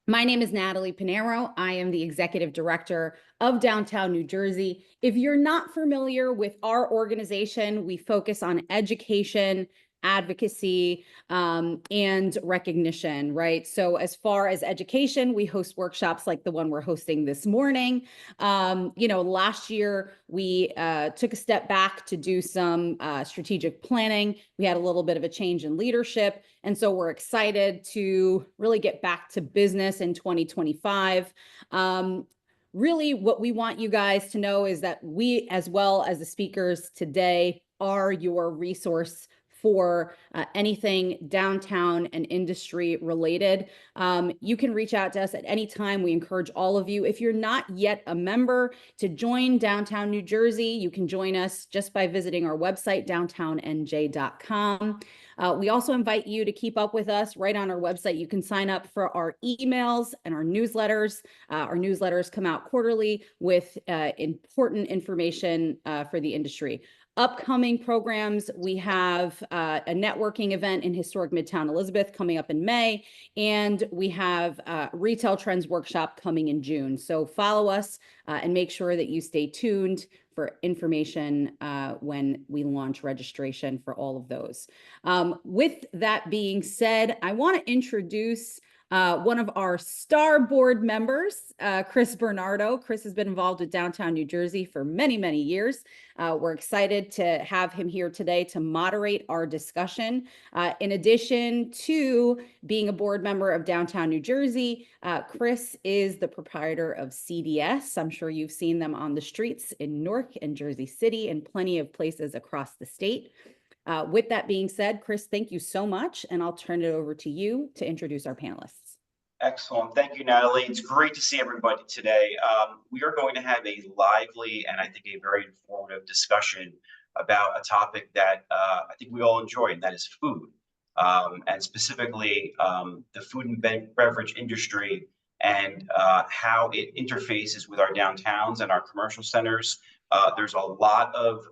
My name is Natalie Pinero. I am the executive director of Downtown New Jersey. If you're not familiar with our organization, we focus on education, advocacy, and recognition, right? So as far as education, we host workshops like the one we're hosting this morning. Last year we took a step back to do some strategic planning. We had a little bit of a change in leadership. And so we're excited to really get back to business in 2025. Really, what we want you guys to know is that we, as well as the speakers today, are your resource for anything downtown and industry related. You can reach out to us at any time. We encourage all of you, if you're not yet a member, to join Downtown New Jersey. You can join us just by visiting our website, downtownnj.com. We also invite you to keep up with us right on our website. You can sign up for our emails and our newsletters. Our newsletters come out quarterly with important information for the industry. Upcoming programs, we have a networking event in historic Midtown Elizabeth coming up in May, and we have a Retail Trends Workshop coming in June. So follow us and make sure that you stay tuned for information when we launch registration for all of those. With that being said, I want to introduce one of our star board members, Chris Bernardo. Chris has been involved with Downtown New Jersey for many, many years. We're excited to have him here today to moderate our discussion. In addition to being a board member of Downtown New Jersey, Chris is the proprietor of CDS. I'm sure you've seen them on the streets in Newark and Jersey City and plenty of places across the state. With that being said, Chris, thank you so much, and I'll turn it over to you to introduce our panelists. Excellent. Thank you, Natalie. It's great to see everybody today. We are going to have a lively and I think a very informative discussion about a topic that I think we all enjoy, and that is food, and specifically the food and beverage industry and how it interfaces with our downtowns and our commercial centers. There's a lot of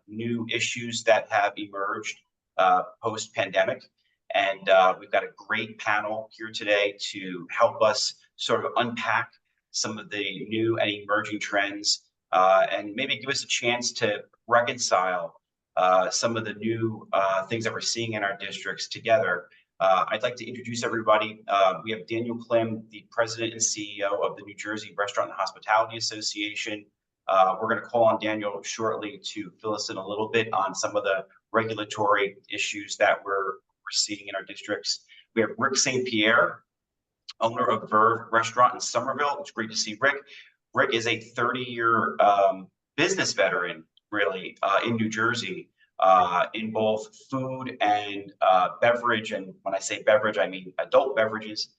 new issues that have emerged post-pandemic. And we've got a great panel here today to help us sort of unpack some of the new and emerging trends and maybe give us a chance to reconcile some of the new things that we're seeing in our districts together. I'd like to introduce everybody. We have Daniel Klim, the president and CEO of the New Jersey Restaurant and Hospitality Association. We're going to call on Daniel shortly to fill us in a little bit on some of the regulatory issues that we're seeing in our districts. We have Rick St. Pierre, owner of Verve restaurant in Somerville. It's great to see Rick. Rick is a 30-year business veteran, really, in New Jersey, in both food and beverage. And when I say beverage, I mean adult beverages,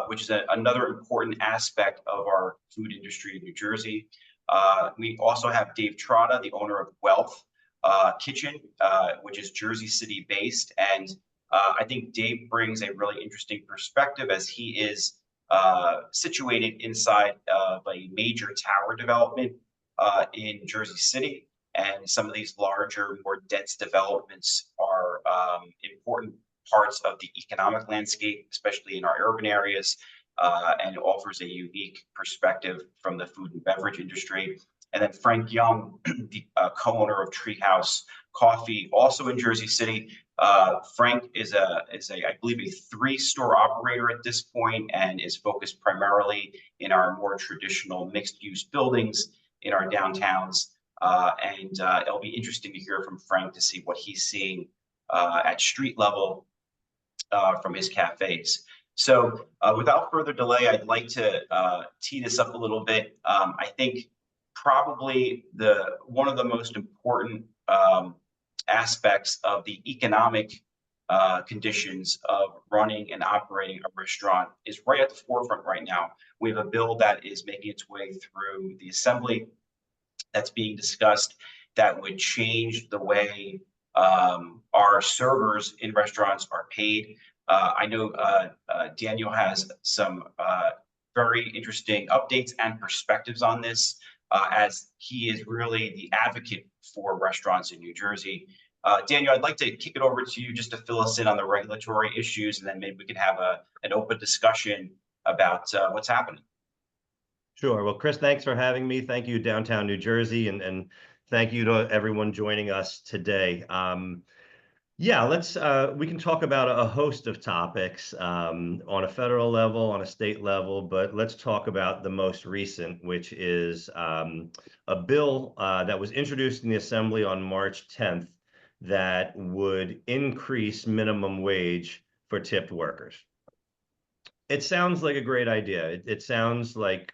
which is another important aspect of our food industry in New Jersey. We also have Dave Trotta, the owner of Whealth Kitchen, which is Jersey City based. And I think Dave brings a really interesting perspective as he is situated inside of a major tower development in Jersey City. And some of these larger, more dense developments are important parts of the economic landscape, especially in our urban areas, and offers a unique perspective from the food and beverage industry. And then Frank Young, the co-owner of Treehouse Coffee, also in Jersey City. Frank is I believe, a 3-store operator at this point and is focused primarily in our more traditional mixed-use buildings in our downtowns. And it'll be interesting to hear from Frank to see what he's seeing at street level from his cafes. So without further delay, I'd like to tee this up a little bit. I think probably one of the most important aspects of the economic conditions of running and operating a restaurant is right at the forefront right now. We have a bill that is making its way through the assembly that's being discussed that would change the way our servers in restaurants are paid. I know Daniel has some very interesting updates and perspectives on this, as he is really the advocate for restaurants in New Jersey. Daniel, I'd like to kick it over to you just to fill us in on the regulatory issues, and then maybe we can have an open discussion about what's happening. Sure. Well, Chris, thanks for having me. Thank you, Downtown New Jersey, and thank you to everyone joining us today. Yeah, we can talk about a host of topics on a federal level, on a state level, but let's talk about the most recent, which is a bill that was introduced in the Assembly on March 10th that would increase minimum wage for tipped workers. It sounds like a great idea. It sounds like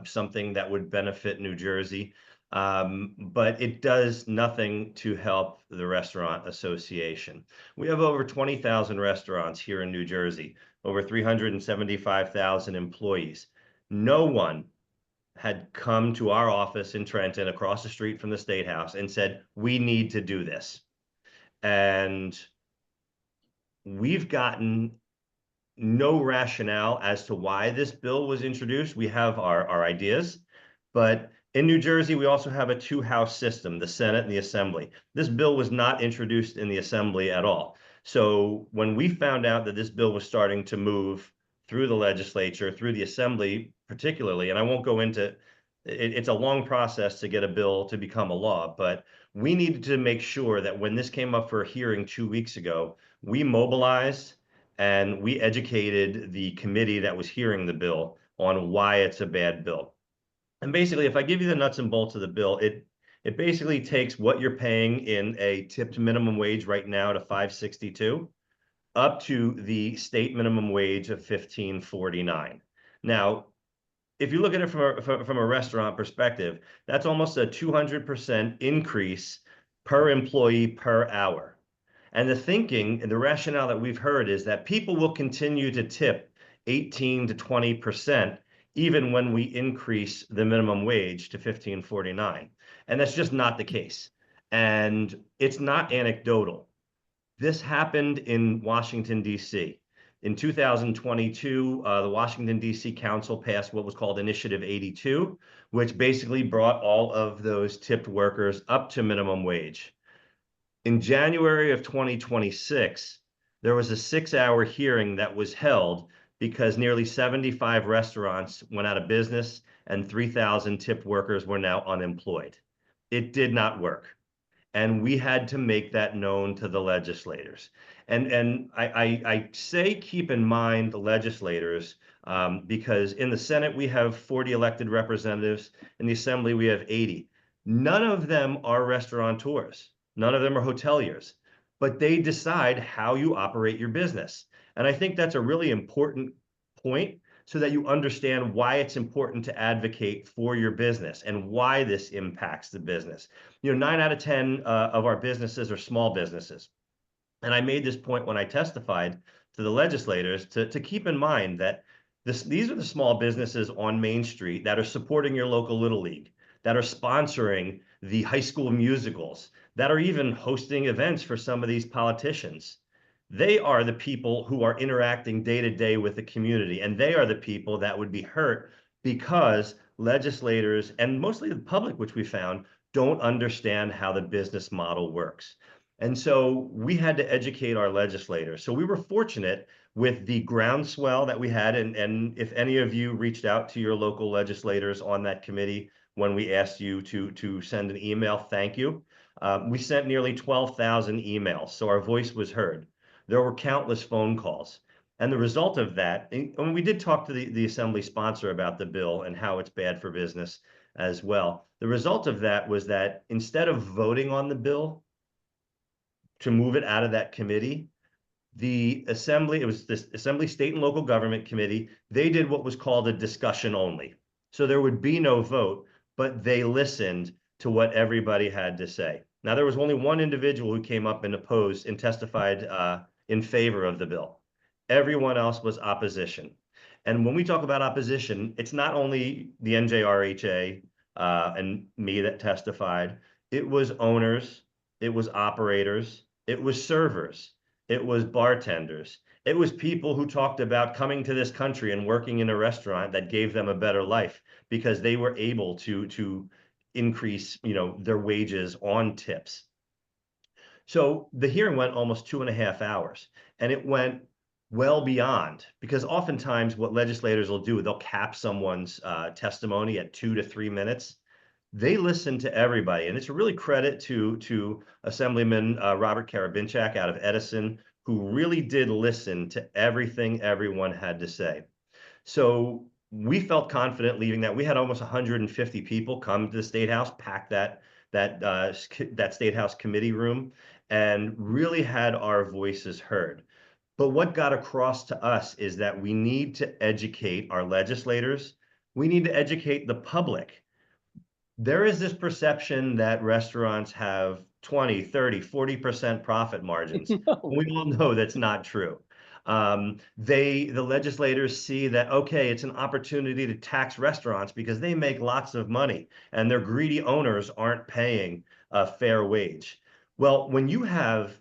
something that would benefit New Jersey, but it does nothing to help the Restaurant Association. We have over 20,000 restaurants here in New Jersey, over 375,000 employees. No one had come to our office in Trenton, across the street from the State House, and said, we need to do this. And we've gotten no rationale as to why this bill was introduced. We have our ideas, but in New Jersey, we also have a two-house system, the Senate and the Assembly. This bill was not introduced in the Assembly at all. So when we found out that this bill was starting to move through the legislature, through the Assembly particularly, and I won't go into it's a long process to get a bill to become a law, but we needed to make sure that when this came up for a hearing 2 weeks ago, we mobilized and we educated the committee that was hearing the bill on why it's a bad bill. And basically, if I give you the nuts and bolts of the bill, it basically takes what you're paying in a tipped minimum wage right now to $5.62 up to the state minimum wage of $15.49. Now, if you look at it from a restaurant perspective, that's almost a 200% increase per employee per hour. And the thinking and the rationale that we've heard is that people will continue to tip 18 to 20% even when we increase the minimum wage to $15.49. And that's just not the case. And it's not anecdotal. This happened in Washington, D.C. In 2022, the Washington, D.C. Council passed what was called Initiative 82, which basically brought all of those tipped workers up to minimum wage. In January of 2026, there was a 6-hour hearing that was held because nearly 75 restaurants went out of business and 3,000 tipped workers were now unemployed. It did not work. And we had to make that known to the legislators. And I say keep in mind the legislators because in the Senate we have 40 elected representatives. In the Assembly we have 80. None of them are restaurateurs. None of them are hoteliers, but they decide how you operate your business. And I think that's a really important point so that you understand why it's important to advocate for your business and why this impacts the business. 9 out of 10 of our businesses are small businesses. And I made this point when I testified to the legislators to keep in mind that these are the small businesses on Main Street that are supporting your local Little League, that are sponsoring the high school musicals, that are even hosting events for some of these politicians. They are the people who are interacting day to day with the community, and they are the people that would be hurt because legislators and mostly the public, which we found, don't understand how the business model works. And so we had to educate our legislators. So we were fortunate with the groundswell that we had, and if any of you reached out to your local legislators on that committee when we asked you to send an email, thank you. We sent nearly 12,000 emails, so our voice was heard. There were countless phone calls. And the result of that, and we did talk to the Assembly sponsor about the bill and how it's bad for business as well. The result of that was that instead of voting on the bill to move it out of that committee, the Assembly, it was the Assembly State and Local Government Committee, they did what was called a discussion only. So there would be no vote, but they listened to what everybody had to say. Now, there was only one individual who came up and opposed and testified in favor of the bill. Everyone else was opposition. And when we talk about opposition, it's not only the NJRHA and me that testified. It was owners, it was operators, it was servers, it was bartenders. It was people who talked about coming to this country and working in a restaurant that gave them a better life because they were able to increase, their wages on tips. So the hearing went almost 2.5 hours, and it went well beyond, because oftentimes what legislators will do, they'll cap someone's testimony at 2 to 3 minutes. They listen to everybody, and it's a really credit to Assemblyman Robert Karabinchak out of Edison, who really did listen to everything everyone had to say. So we felt confident leaving that. We had almost 150 people come to the State House, pack that State House committee room, and really had our voices heard. But what got across to us is that we need to educate our legislators. We need to educate the public. There is this perception that restaurants have 20, 30, 40% profit margins. We all know that's not true. The legislators see that, okay, it's an opportunity to tax restaurants because they make lots of money and their greedy owners aren't paying a fair wage. Well, when you have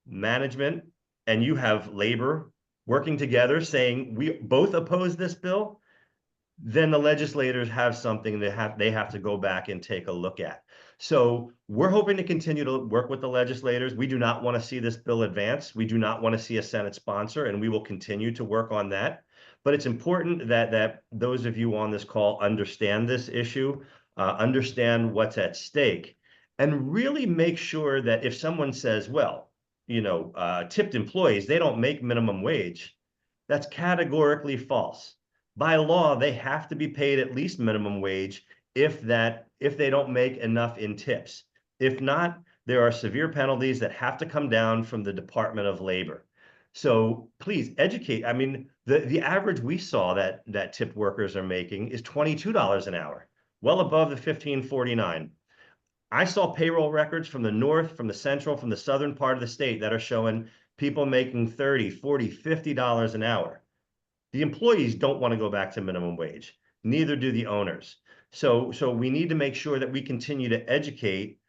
management and you have labor working together saying we both oppose this bill, then the legislators have something they have to go back and take a look at. So we're hoping to continue to work with the legislators. We do not want to see this bill advance. We do not want to see a Senate sponsor, and we will continue to work on that. But it's important that those of you on this call understand this issue, understand what's at stake, and really make sure that if someone says, well, tipped employees, they don't make minimum wage, that's categorically false. By law, they have to be paid at least minimum wage if they don't make enough in tips. If not, there are severe penalties that have to come down from the Department of Labor. So please educate. I mean, the average we saw that tipped workers are making is $22 an hour, well above the $15.49. I saw payroll records from the north, from the central, from the southern part of the state that are showing people making $30, $40, $50 an hour. The employees don't want to go back to minimum wage. Neither do the owners. So we need to make sure that we continue to educate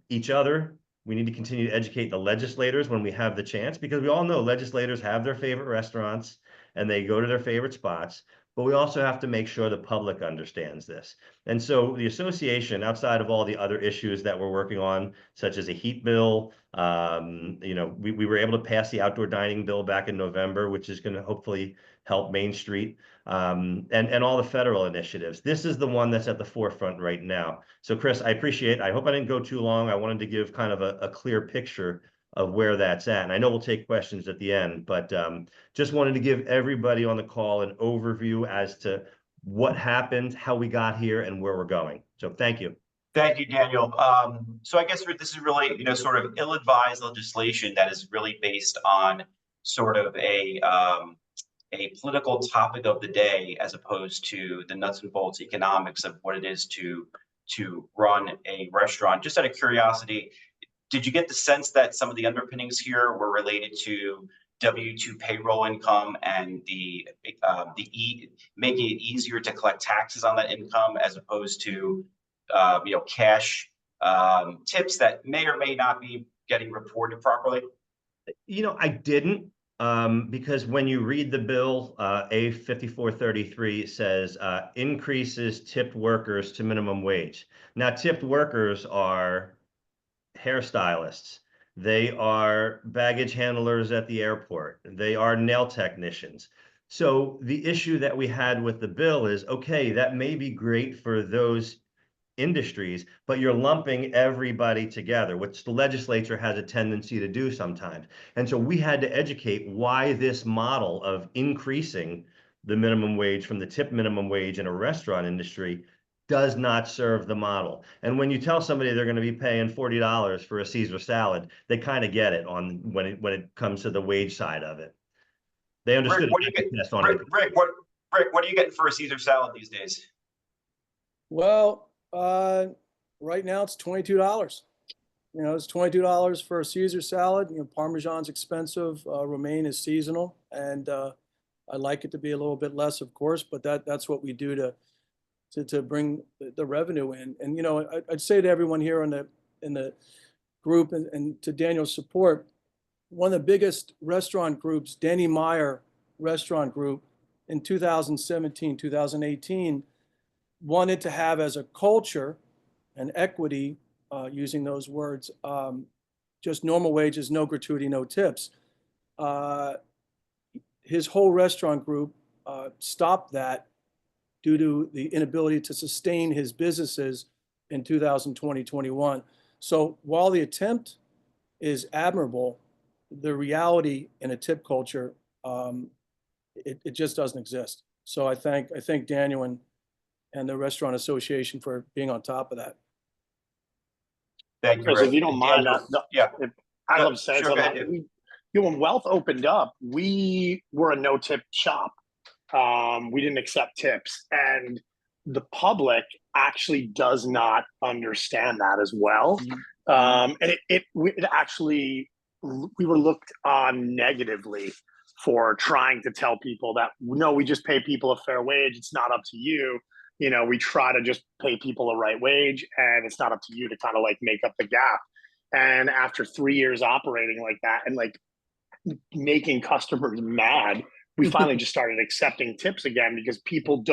each other. We need to continue to educate the legislators when we have the chance, because we all know legislators have their favorite restaurants and they go to their favorite spots. But we also have to make sure the public understands this. And so the association, outside of all the other issues that we're working on, such as a heat bill, we were able to pass the outdoor dining bill back in November, which is going to hopefully help Main Street, and all the federal initiatives. This is the one that's at the forefront right now. So Chris, I appreciate it. I hope I didn't go too long. I wanted to give kind of a clear picture of where that's at. And I know we'll take questions at the end, but just wanted to give everybody on the call an overview as to what happened, how we got here, and where we're going. So thank you. Thank you, Daniel. So I guess this is really, sort of ill-advised legislation that is really based on sort of a political topic of the day, as opposed to the nuts and bolts economics of what it is to run a restaurant. Just out of curiosity, did you get the sense that some of the underpinnings here were related to W-2 payroll income and making it easier to collect taxes on that income, as opposed to cash tips that may or may not be getting reported properly? I didn't, because when you read the bill, A5433 says increases tipped workers to minimum wage. Now, tipped workers are hairstylists. They are baggage handlers at the airport. They are nail technicians. So the issue that we had with the bill is, okay, that may be great for those industries, but you're lumping everybody together, which the legislature has a tendency to do sometimes. And so we had to educate why this model of increasing the minimum wage from the tip minimum wage in a restaurant industry does not serve the model. And when you tell somebody they're going to be paying $40 for a Caesar salad, they kind of get it on when it comes to the wage side of it. They understood. Rick, what are you getting for a Caesar salad these days? Well, right now it's $22. It's $22 for a Caesar salad. Parmesan's expensive. Romaine is seasonal, and I like it to be a little bit less, of course. But that's what we do to bring the revenue in. And I'd say to everyone here in the group and to Daniel's support, one of the biggest restaurant groups, Danny Meyer Restaurant Group, in 2017, 2018, wanted to have as a culture and equity, using those words, just normal wages, no gratuity, no tips. his whole restaurant group stopped that due to the inability to sustain his businesses in 2020-21. So while the attempt is admirable, the reality in a tip culture, it just doesn't exist. So I thank Daniel and the Restaurant Association for being on top of that. Thank you, Chris, Rick. if you don't mind, Daniel, yeah. I'd love to say Sure, go something. ahead, When Whealth opened up, we were a no-tip shop. We didn't accept tips, and the public actually does not understand that as well. And it actually, we were looked on negatively for trying to tell people that, no, we just pay people a fair wage. It's not up to you. You know, we try to just pay people a right wage, and it's not up to you to kind of like make up the gap. And after 3 years operating like that and like making customers mad, we finally just started accepting tips again, because people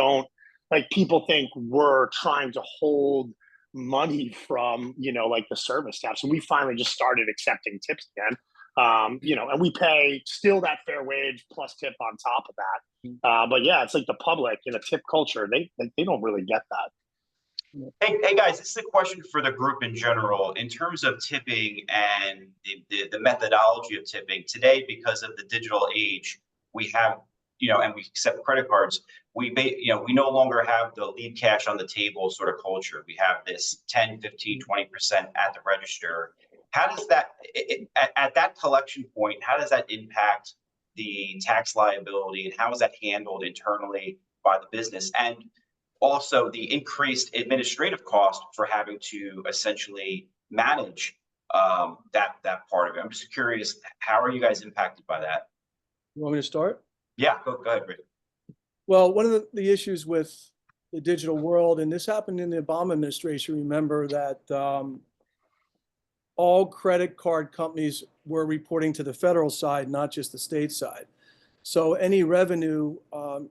think we're trying to hold money from, you know, like the service staff. So we finally just started accepting tips again. You know, and we pay still that fair wage plus tip on top of that. But yeah, it's like the public in a tip culture, they don't really get that. Hey guys, this is a question for the group in general. In terms of tipping and the methodology of tipping today, because of the digital age, we have, you know, and we accept credit cards. We no longer have the leave cash on the table sort of culture. We have this 10, 15, 20% at the register. How does that, at that collection point, how does that impact the tax liability, and how is that handled internally by the business? And also the increased administrative cost for having to essentially manage that part of it. I'm just curious, how are you guys impacted by that? You want me to start? Yeah, go ahead, Rick. Well, one of the issues with the digital world, and this happened in the Obama administration, remember that all credit card companies were reporting to the federal side, not just the state side. So any revenue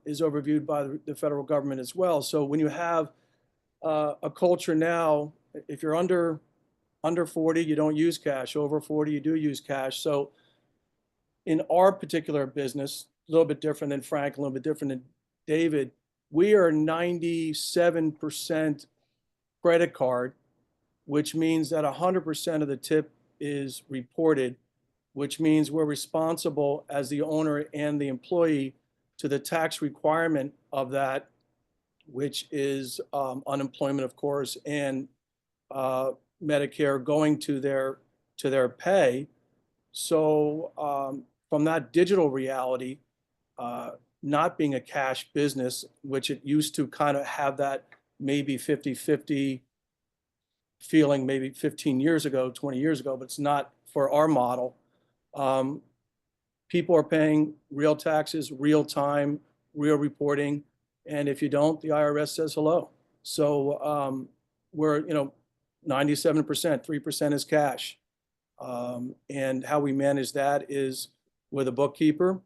is overviewed by the federal government as well. So when you have a culture now, if you're under 40, you don't use cash. Over 40, you do use cash. So in our particular business, a little bit different than Frank, a little bit different than David, we are 97% credit card, which means that 100% of the tip is reported, which means we're responsible as the owner and the employee to the tax requirement of that, which is unemployment, of course, and Medicare going to their pay. So from that digital reality, not being a cash business, which it used to kind of have that maybe 50-50 feeling maybe 15 years ago, 20 years ago, but it's not for our model. People are paying real taxes, real time, real reporting. And if you don't, the IRS says hello. So we're, 97%, 3% is cash. And how we manage that is with a bookkeeper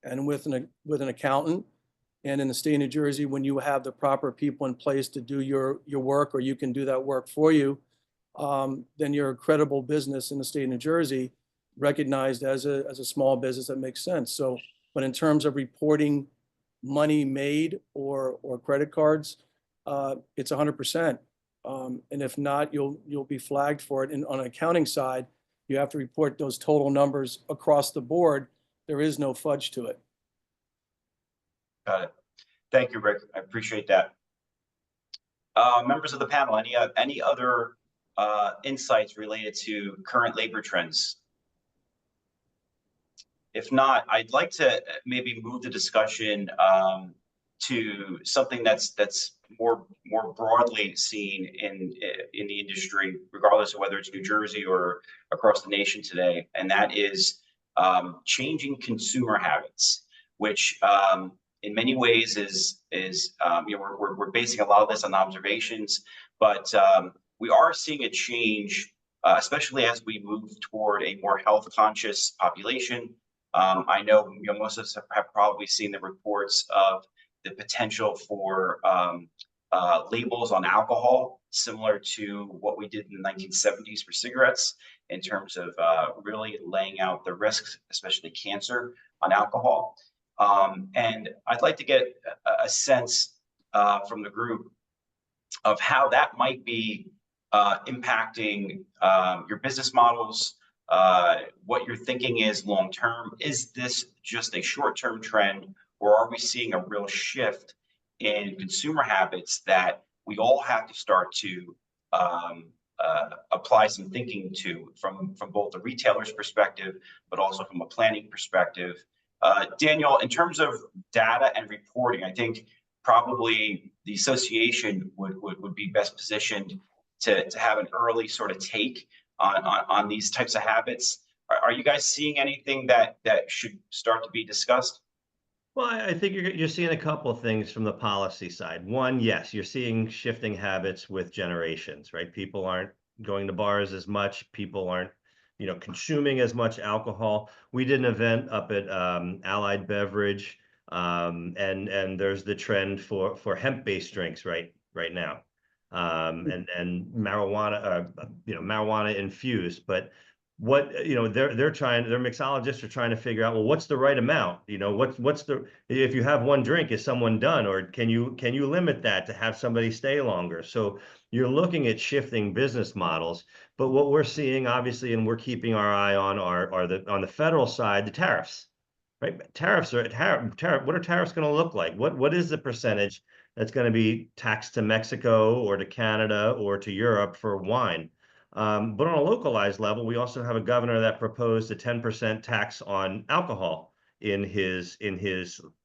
and with an accountant. And in the state of New Jersey, when you have the proper people in place to do your work, or you can do that work for you, then you're a credible business in the state of New Jersey, recognized as a small business that makes sense. So, but in terms of reporting money made or credit cards, it's 100%. And if not, you'll be flagged for it. And on an accounting side, you have to report those total numbers across the board. There is no fudge to it. Got it. Thank you, Rick. I appreciate that. Members of the panel, any other insights related to current labor trends? If not, I'd like to maybe move the discussion to something that's more broadly seen in the industry, regardless of whether it's New Jersey or across the nation today, and that is changing consumer habits, which in many ways is we're basing a lot of this on observations, but we are seeing a change, especially as we move toward a more health conscious population. I know, most of us have probably seen the reports of the potential for labels on alcohol, similar to what we did in the 1970s for cigarettes, in terms of really laying out the risks, especially cancer, on alcohol. And I'd like to get a sense from the group of how that might be impacting your business models, what your thinking is long term. Is this just a short-term trend, or are we seeing a real shift in consumer habits that we all have to start to apply some thinking to from both the retailer's perspective, but also from a planning perspective? Daniel, in terms of data and reporting, I think probably the association would be best positioned to have an early sort of take on these types of habits. Are you guys seeing anything that should start to be discussed? Well, I think you're seeing a couple of things from the policy side. One, yes, you're seeing shifting habits with generations, right? People aren't going to bars as much. People aren't, consuming as much alcohol. We did an event up at Allied Beverage, and there's the trend for hemp-based drinks right now, and marijuana, marijuana infused, but what their mixologists are trying to figure out, well, what's the right amount? What's the, if you have one drink, is someone done, or can you limit that to have somebody stay longer? So you're looking at shifting business models. But what we're seeing, obviously, and we're keeping our eye on, are on the federal side, the tariffs, right? Tariffs are tariff. What are tariffs going to look like? What is the percentage that's going to be taxed to Mexico or to Canada or to Europe for wine? But on a localized level, we also have a governor that proposed a 10% tax on alcohol in his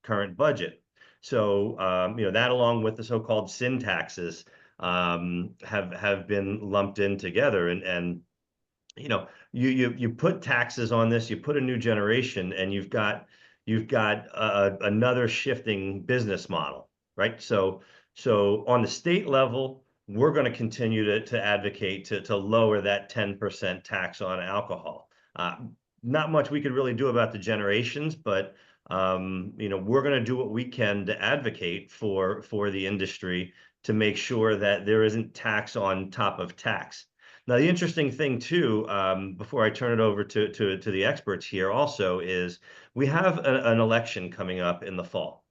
current budget. So that, along with the so-called sin taxes, have been lumped in together, and you put taxes on this, you put a new generation, and you've got another shifting business model, right? So on the state level, we're going to continue to advocate to lower that 10% tax on alcohol. Not much we could really do about the generations, but we're going to do what we can to advocate for the industry to make sure that there isn't tax on top of tax. Now, the interesting thing too, before I turn it over to the experts here also, is we have an election coming up in the fall.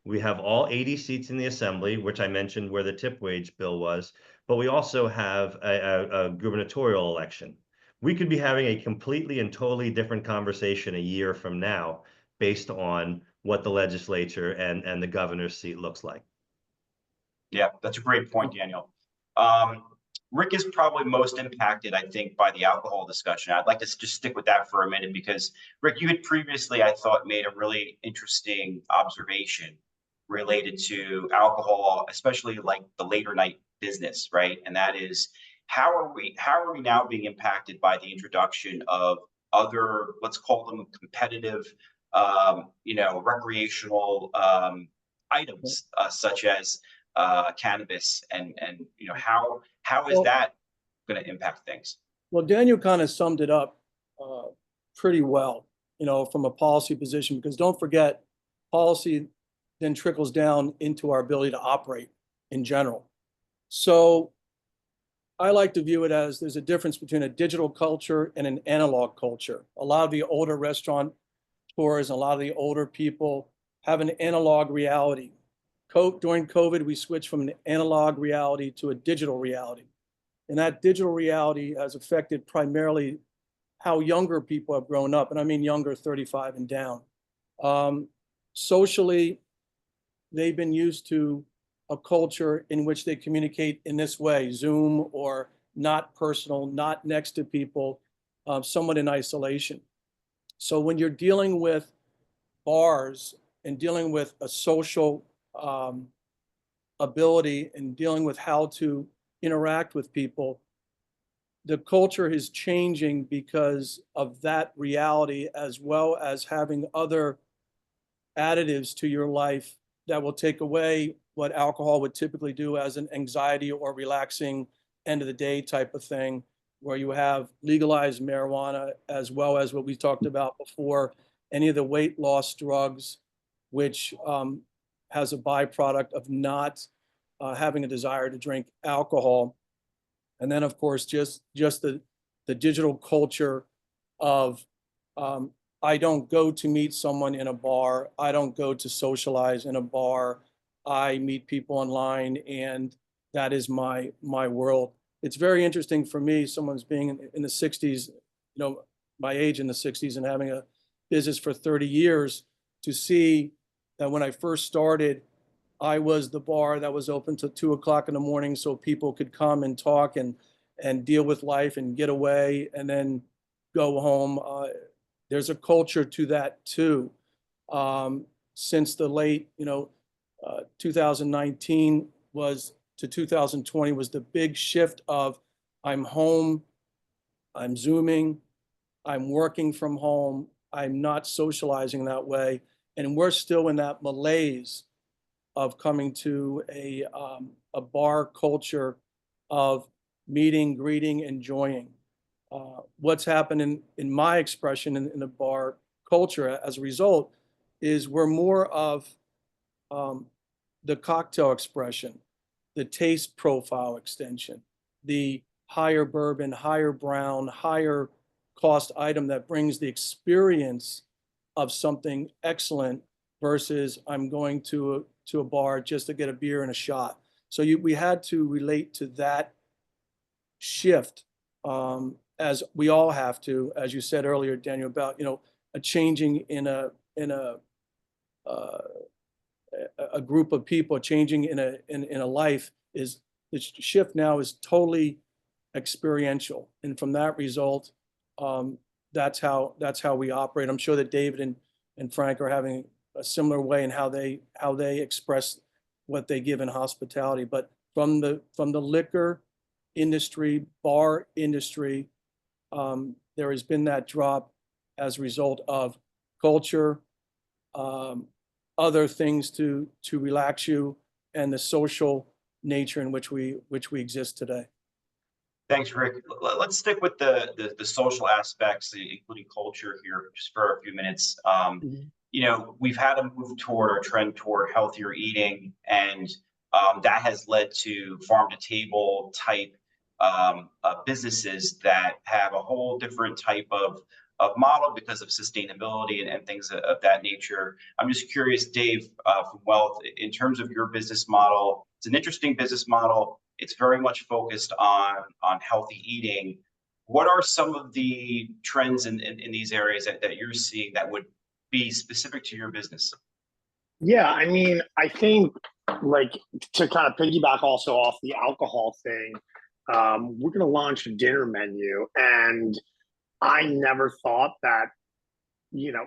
We have all 80 seats in the assembly, which I mentioned where the tip wage bill was, but we also have a gubernatorial election. We could be having a completely and totally different conversation a year from now based on what the legislature and the governor's seat looks like. Yeah, that's a great point, Daniel. Rick is probably most impacted, I think, by the alcohol discussion. I'd like to just stick with that for a minute because, Rick, you had previously, I thought, made a really interesting observation related to alcohol, especially like the later night business, right? And that is, how are we now being impacted by the introduction of other, let's call them competitive, recreational items, such as cannabis, and how is that going to impact things? Well, Daniel kind of summed it up pretty well, from a policy position, because don't forget, policy then trickles down into our ability to operate in general. So I like to view it as there's a difference between a digital culture and an analog culture. A lot of the older restaurateurs and a lot of the older people have an analog reality. During COVID, we switched from an analog reality to a digital reality. And that digital reality has affected primarily how younger people have grown up. And I mean younger, 35 and down. Socially, they've been used to a culture in which they communicate in this way, Zoom, or not personal, not next to people, somewhat in isolation. So when you're dealing with bars and dealing with a social ability and dealing with how to interact with people, the culture is changing because of that reality, as well as having other additives to your life that will take away what alcohol would typically do as an anxiety or relaxing end of the day type of thing, where you have legalized marijuana, as well as what we talked about before, any of the weight loss drugs, which has a byproduct of not having a desire to drink alcohol. And then, of course, just the digital culture of I don't go to meet someone in a bar. I don't go to socialize in a bar. I meet people online, and that is my world. It's very interesting for me, someone's being in the 60s, my age in the 60s, and having a business for 30 years, to see that when I first started, I was the bar that was open till 2 o'clock in the morning so people could come and talk and deal with life and get away and then go home. There's a culture to that too. Since the late, 2019 to 2020 was the big shift of I'm home, I'm Zooming, I'm working from home, I'm not socializing that way. And we're still in that malaise of coming to a bar culture of meeting, greeting, enjoying. What's happened in my expression in the bar culture as a result is we're more of the cocktail expression, the taste profile extension, the higher bourbon, higher brown, higher cost item that brings the experience of something excellent versus I'm going to a bar just to get a beer and a shot. So we had to relate to that shift, as we all have to, as you said earlier, Daniel, about a changing in a group of people, changing in a life. Is the shift now is totally experiential, and from that result, that's how we operate. I'm sure that David and Frank are having a similar way in how they express what they give in hospitality. But from the liquor industry, bar industry, there has been that drop as a result of culture, other things to relax you, and the social nature in which we exist today. Thanks, Rick. Let's stick with the social aspects, including culture here, just for a few minutes. We've had a move toward or trend toward healthier eating, and that has led to farm to table type businesses that have a whole different type of model because of sustainability and things of that nature. I'm just curious, Dave, from Whealth, in terms of your business model. It's an interesting business model. It's very much focused on healthy eating. What are some of the trends in these areas that you're seeing that would be specific to your business? Yeah, I mean, I think, like, to kind of piggyback also off the alcohol thing, we're going to launch a dinner menu, and I never thought that,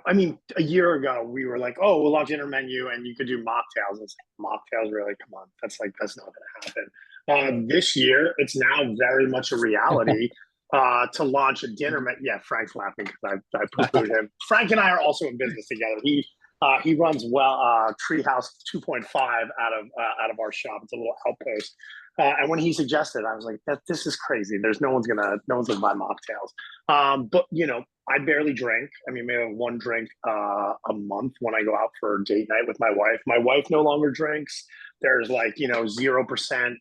I mean, a year ago we were like, oh, we'll launch dinner menu and you could do mocktails. It's like, mocktails, really? Come on, that's not going to happen. This year, it's now very much a reality to launch a dinner menu. Yeah, Frank's laughing because I poo-pooed him. Frank and I are also in business together. He runs Treehouse 2.5 out of our shop. It's a little outpost. And when he suggested, I was like, this is crazy. No one's gonna buy mocktails. But I barely drink. I mean, maybe one drink a month when I go out for a date night with my wife. My wife no longer drinks. There's 0%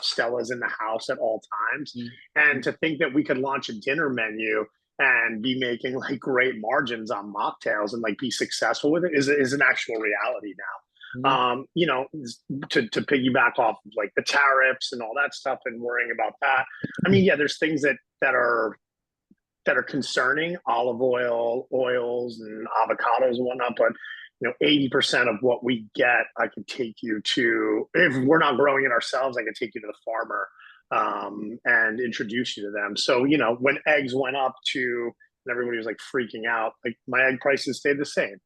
Stella's in the house at all times. And to think that we could launch a dinner menu and be making great margins on mocktails and be successful with it is an actual reality now. To piggyback off of the tariffs and all that stuff and worrying about that. I mean, yeah, there's things that are concerning, olive oil, oils, and avocados and whatnot, but 80% of what we get, I could take you to, if we're not growing it ourselves, I could take you to the farmer and introduce you to them. So, when eggs went up and everybody was freaking out, my egg prices stayed the same.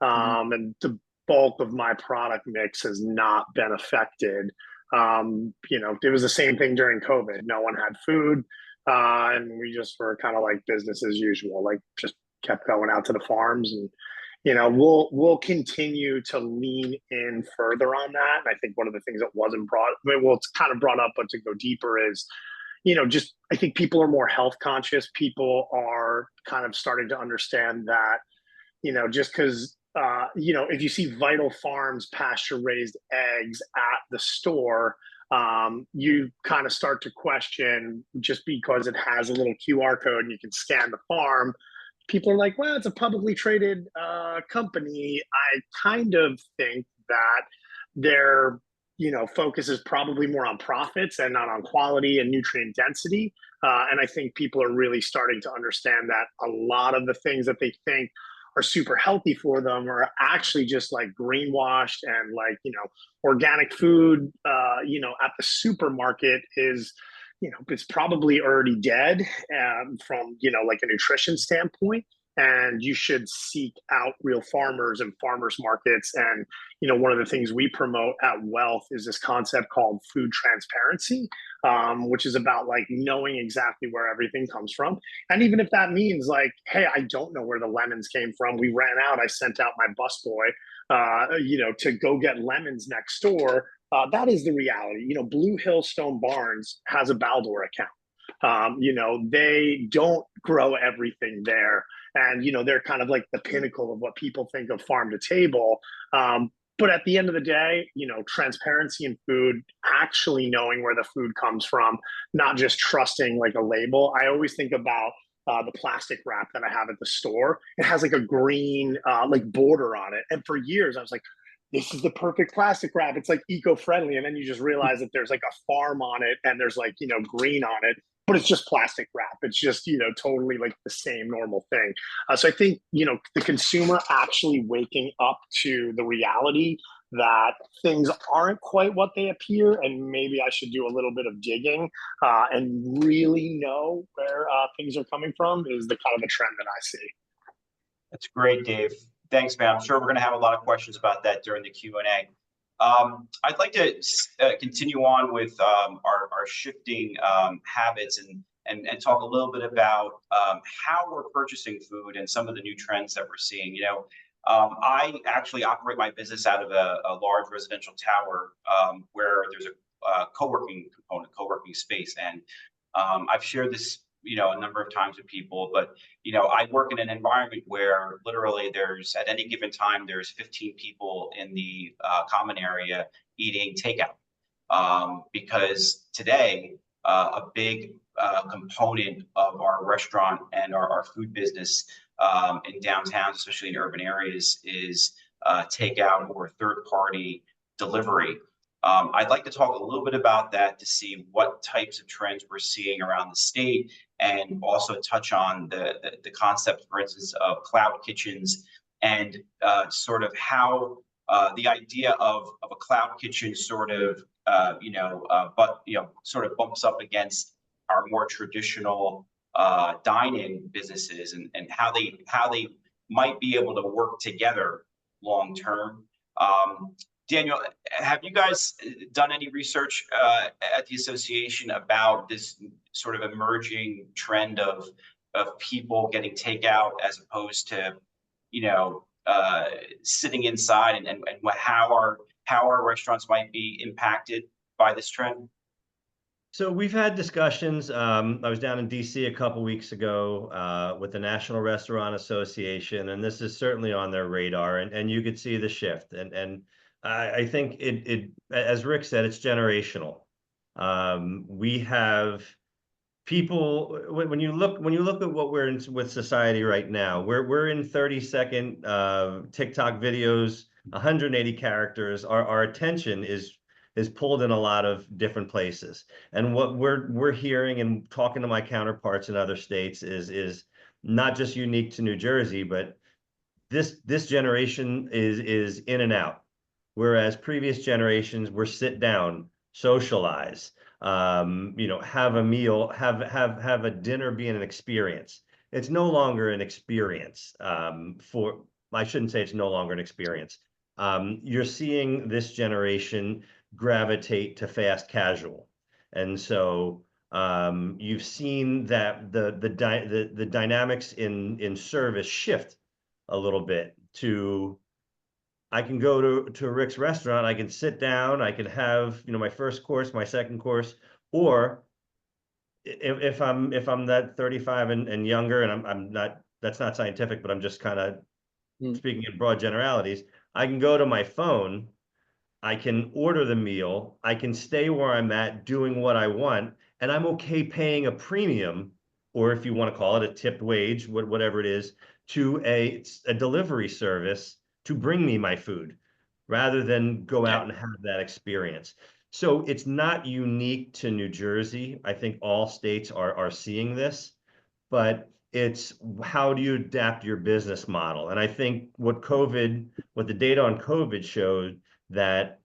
And the bulk of my product mix has not been affected. It was the same thing during COVID. No one had food. And we just were kind of business as usual, just kept going out to the farms. And, we'll continue to lean in further on that. And I think one of the things that wasn't it's kind of brought up, but to go deeper is, I think people are more health conscious. People are kind of starting to understand that, just because, if you see Vital Farms pasture raised eggs at the store, you kind of start to question, just because it has a little QR code and you can scan the farm, people are like, well, it's a publicly traded company. I kind of think that their focus is probably more on profits and not on quality and nutrient density. And I think people are really starting to understand that a lot of the things that they think are super healthy for them are actually just like greenwashed, and like, organic food, at the supermarket is, it's probably already dead from, like a nutrition standpoint. And you should seek out real farmers and farmers markets. And, one of the things we promote at Whealth is this concept called food transparency, which is about like knowing exactly where everything comes from. And even if that means like, hey, I don't know where the lemons came from, we ran out, I sent out my busboy, to go get lemons next door. That is the reality. Blue Hill Stone Barns has a Baldor account. They don't grow everything there. And, they're kind of like the pinnacle of what people think of farm to table. But at the end of the day, transparency in food, actually knowing where the food comes from, not just trusting like a label. I always think about the plastic wrap that I have at the store. It has like a green like border on it. And for years I was like, this is the perfect plastic wrap. It's like eco-friendly. And then you just realize that there's like a farm on it and there's like, green on it, but it's just plastic wrap. It's just, totally like the same normal thing. So I think, the consumer actually waking up to the reality that things aren't quite what they appear, and maybe I should do a little bit of digging and really know where things are coming from is the kind of a trend that I see. That's great, Dave. Thanks, man. I'm sure we're going to have a lot of questions about that during the Q&A. I'd like to continue on with our shifting habits and talk a little bit about how we're purchasing food and some of the new trends that we're seeing. I actually operate my business out of a large residential tower where there's a co-working component, co-working space. And I've shared this a number of times with people, but I work in an environment where literally there's at any given time there's 15 people in the common area eating takeout, because today a big component of our restaurant and our food business in downtowns, especially in urban areas, is takeout or third-party delivery. I'd like to talk a little bit about that to see what types of trends we're seeing around the state, and also touch on the concept, for instance, of cloud kitchens, and sort of how the idea of a cloud kitchen sort of sort of bumps up against our more traditional dine-in businesses, and how they might be able to work together long term. Daniel, have you guys done any research at the association about this sort of emerging trend of people getting takeout as opposed to, sitting inside, and how our restaurants might be impacted by this trend? So we've had discussions. I was down in DC a couple weeks ago with the National Restaurant Association, and this is certainly on their radar, and you could see the shift. And I think it, as Rick said, it's generational. We have people, when you look at what we're in with society right now, we're in 30-second TikTok videos, 180 characters. Our attention is pulled in a lot of different places. And what we're hearing and talking to my counterparts in other states is not just unique to New Jersey, but this generation is in and out. Whereas previous generations were sit down, socialize, have a meal, have a dinner being an experience. It's no longer an experience I shouldn't say it's no longer an experience. You're seeing this generation gravitate to fast casual. And so you've seen that the dynamics in service shift a little bit to, I can go to Rick's restaurant, I can sit down, I can have, my first course, my second course, or if I'm that 35 and younger, and I'm not, that's not scientific, but I'm just kind of speaking in broad generalities, I can go to my phone, I can order the meal, I can stay where I'm at doing what I want, and I'm okay paying a premium or if you want to call it a tipped wage, whatever it is, to a delivery service to bring me my food rather than go out and have that experience. So it's not unique to New Jersey. I think all states are seeing this, but it's how do you adapt your business model? And I think what the data on COVID showed that,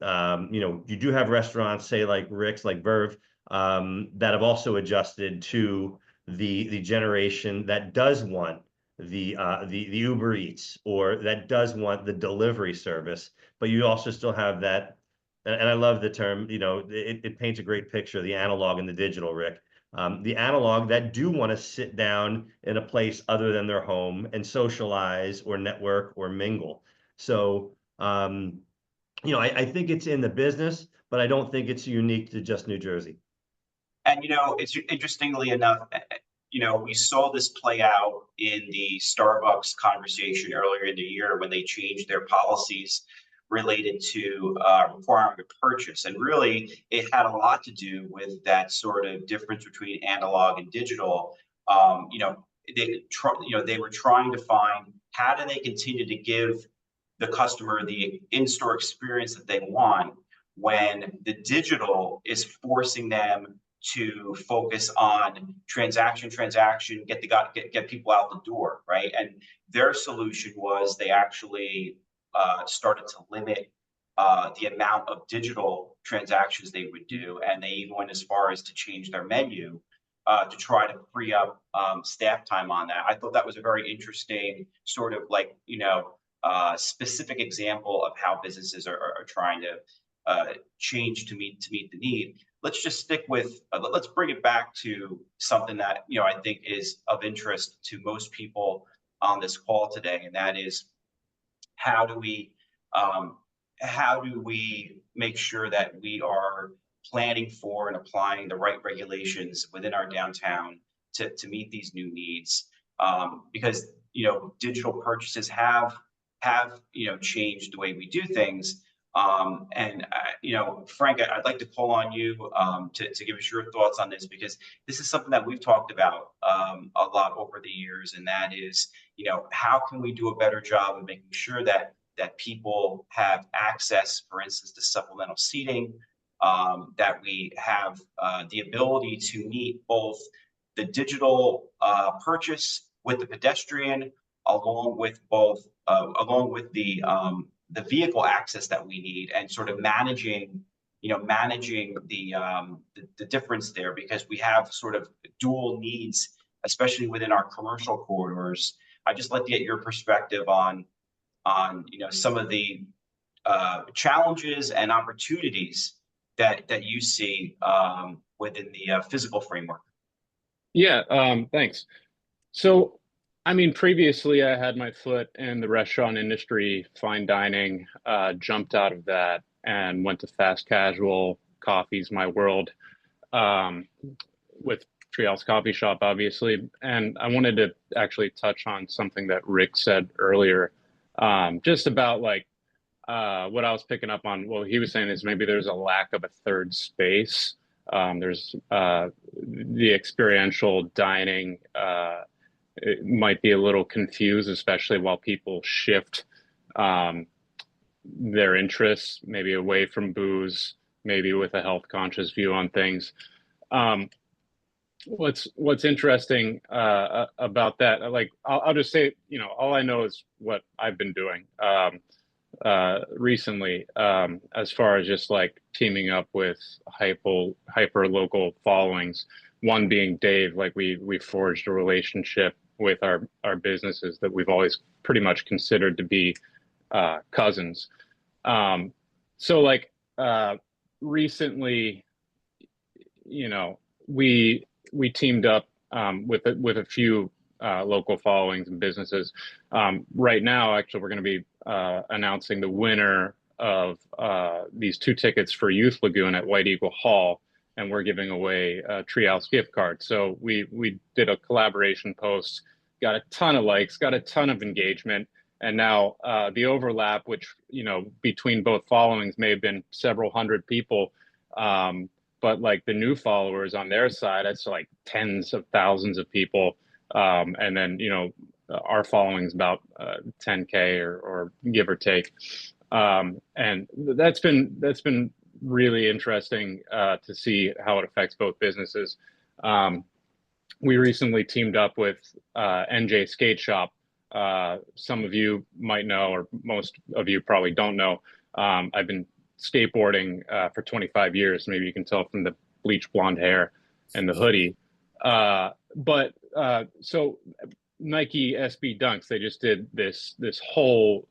you do have restaurants, say like Rick's, like Verve, that have also adjusted to the generation that does want the Uber Eats, or that does want the delivery service, but you also still have that, and I love the term, it paints a great picture, the analog and the digital, Rick. The analog that do want to sit down in a place other than their home and socialize or network or mingle. So, I think it's in the business, but I don't think it's unique to just New Jersey. And, it's interestingly enough, we saw this play out in the Starbucks conversation earlier in the year when they changed their policies related to requiring a purchase. And really, it had a lot to do with that sort of difference between analog and digital. They were trying to find, how do they continue to give the customer the in-store experience that they want when the digital is forcing them to focus on transaction, get people out the door, right? And their solution was they actually started to limit the amount of digital transactions they would do, and they even went as far as to change their menu to try to free up staff time on that. I thought that was a very interesting sort of specific example of how businesses are trying to change to meet the need. Let's just stick with, let's bring it back to something that, I think is of interest to most people on this call today. And that is, how do we make sure that we are planning for and applying the right regulations within our downtown to meet these new needs? Because, digital purchases have changed the way we do things. Frank, I'd like to call on you to give us your thoughts on this, because this is something that we've talked about a lot over the years, and that is, how can we do a better job of making sure that people have access, for instance, to supplemental seating, that we have the ability to meet both the digital purchase with the pedestrian, along with the vehicle access that we need, and sort of managing the difference there, because we have sort of dual needs, especially within our commercial corridors. I'd just like to get your perspective on some of the challenges and opportunities that you see within the physical framework. Yeah, thanks. So, previously I had my foot in the restaurant industry, fine dining, jumped out of that and went to fast casual. Coffee's my world, with Treehouse Coffee Shop, obviously. And I wanted to actually touch on something that Rick said earlier, just about what I was picking up on. What he was saying is maybe there's a lack of a third space. There's the experiential dining. It might be a little confused, especially while people shift their interests, maybe away from booze, maybe with a health conscious view on things. What's interesting about that, I'll just say, all I know is what I've been doing recently, as far as just teaming up with hyper local followings. One being Dave, we forged a relationship with our businesses that we've always pretty much considered to be cousins. So recently, we teamed up with a few local followings and businesses. Right now, actually, we're going to be announcing the winner of these 2 tickets for Youth Lagoon at White Eagle Hall, and we're giving away a Treehouse gift card. So we did a collaboration post, got a ton of likes, got a ton of engagement, and now the overlap, which between both followings may have been several hundred people, but like the new followers on their side, it's like tens of thousands of people. And then, our following is about 10K or give or take. And that's been really interesting to see how it affects both businesses. We recently teamed up with NJ Skate Shop. Some of you might know, or most of you probably don't know. I've been skateboarding for 25 years. Maybe you can tell from the bleach blonde hair and the hoodie. So Nike SB Dunks, they just did this whole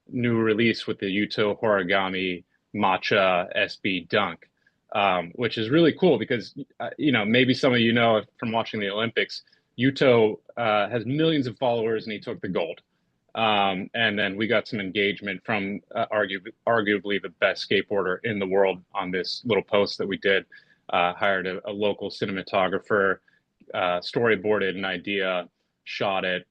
new release with the Yuto Horigami Matcha SB Dunk, which is really cool because, maybe some of you know from watching the Olympics, Yuto has millions of followers and he took the gold. And then we got some engagement from arguably the best skateboarder in the world on this little post that we did. Hired a local cinematographer, storyboarded an idea, shot it,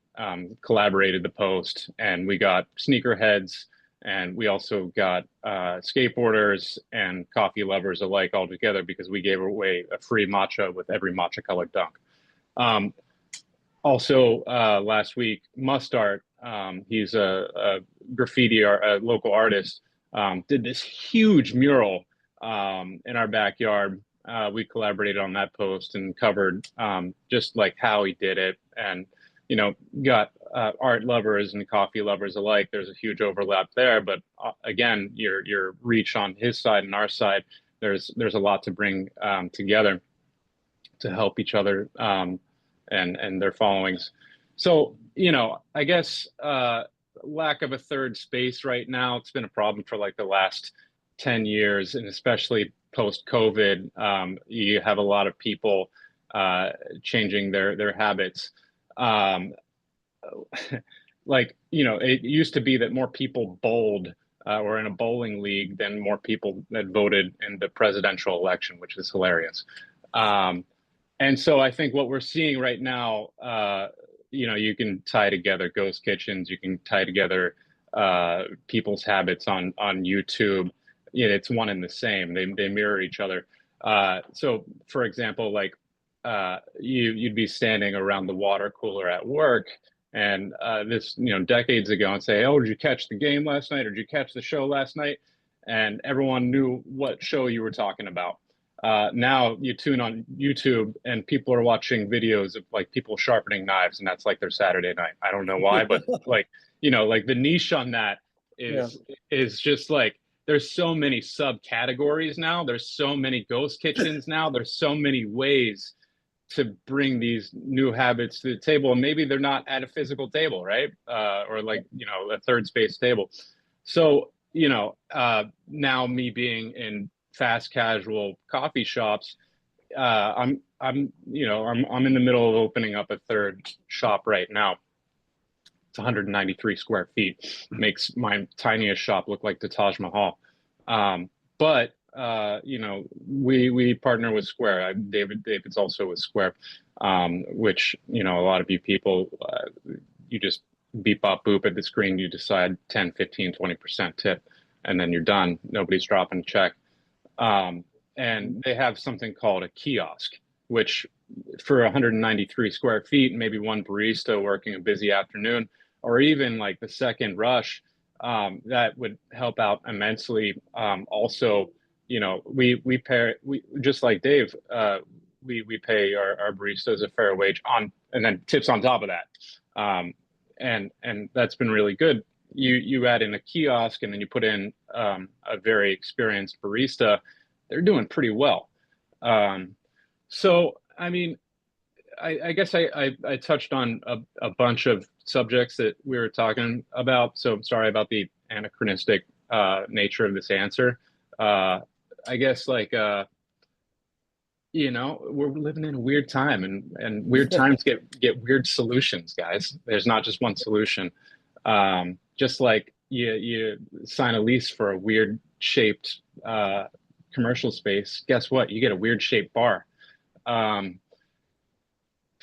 collaborated the post, and we got sneakerheads, and we also got skateboarders and coffee lovers alike all together because we gave away a free matcha with every matcha colored dunk. Also, last week, Mustard, he's a a local artist, did this huge mural in our backyard. We collaborated on that post and covered just like how he did it, and got art lovers and coffee lovers alike. There's a huge overlap there, but again, your reach on his side and our side, there's a lot to bring together to help each other and their followings. So I guess lack of a third space right now, it's been a problem for like the last 10 years, and especially post-COVID, you have a lot of people changing their habits. It used to be that more people bowled or in a bowling league than more people that voted in the presidential election, which is hilarious. And so I think what we're seeing right now, you can tie together ghost kitchens, you can tie together people's habits on YouTube. It's one and the same. They mirror each other. So, for example, like you'd be standing around the water cooler at work, and this decades ago, and say, "Oh, did you catch the game last night? Or did you catch the show last night?" And everyone knew what show you were talking about. Now you tune on YouTube and people are watching videos of like people sharpening knives, and that's like their Saturday night. I don't know why, but like the niche on that is just like, there's so many subcategories now. There's so many ghost kitchens now. There's so many ways to bring these new habits to the table, and maybe they're not at a physical table, right? Or like a third space table. So now me being in fast casual coffee shops, I'm in the middle of opening up a third shop right now. It's 193 square feet. Makes my tiniest shop look like the Taj Mahal. But we partner with Square. David's also with Square, which a lot of you people, you just beep bop boop at the screen. You decide 10, 15, 20% tip, and then you're done. Nobody's dropping a check. And they have something called a kiosk, which for 193 square feet, maybe one barista working a busy afternoon, or even like the second rush, that would help out immensely. Also, we just like Dave, we pay our baristas a fair wage and then tips on top of that. And that's been really good. You add in a kiosk and then you put in a very experienced barista, they're doing pretty well. So, I mean, I guess I touched on a bunch of subjects that we were talking about. So I'm sorry about the anachronistic nature of this answer. I guess we're living in a weird time, and weird times get weird solutions, guys. There's not just one solution. Just like you sign a lease for a weird shaped commercial space, guess what? You get a weird shaped bar.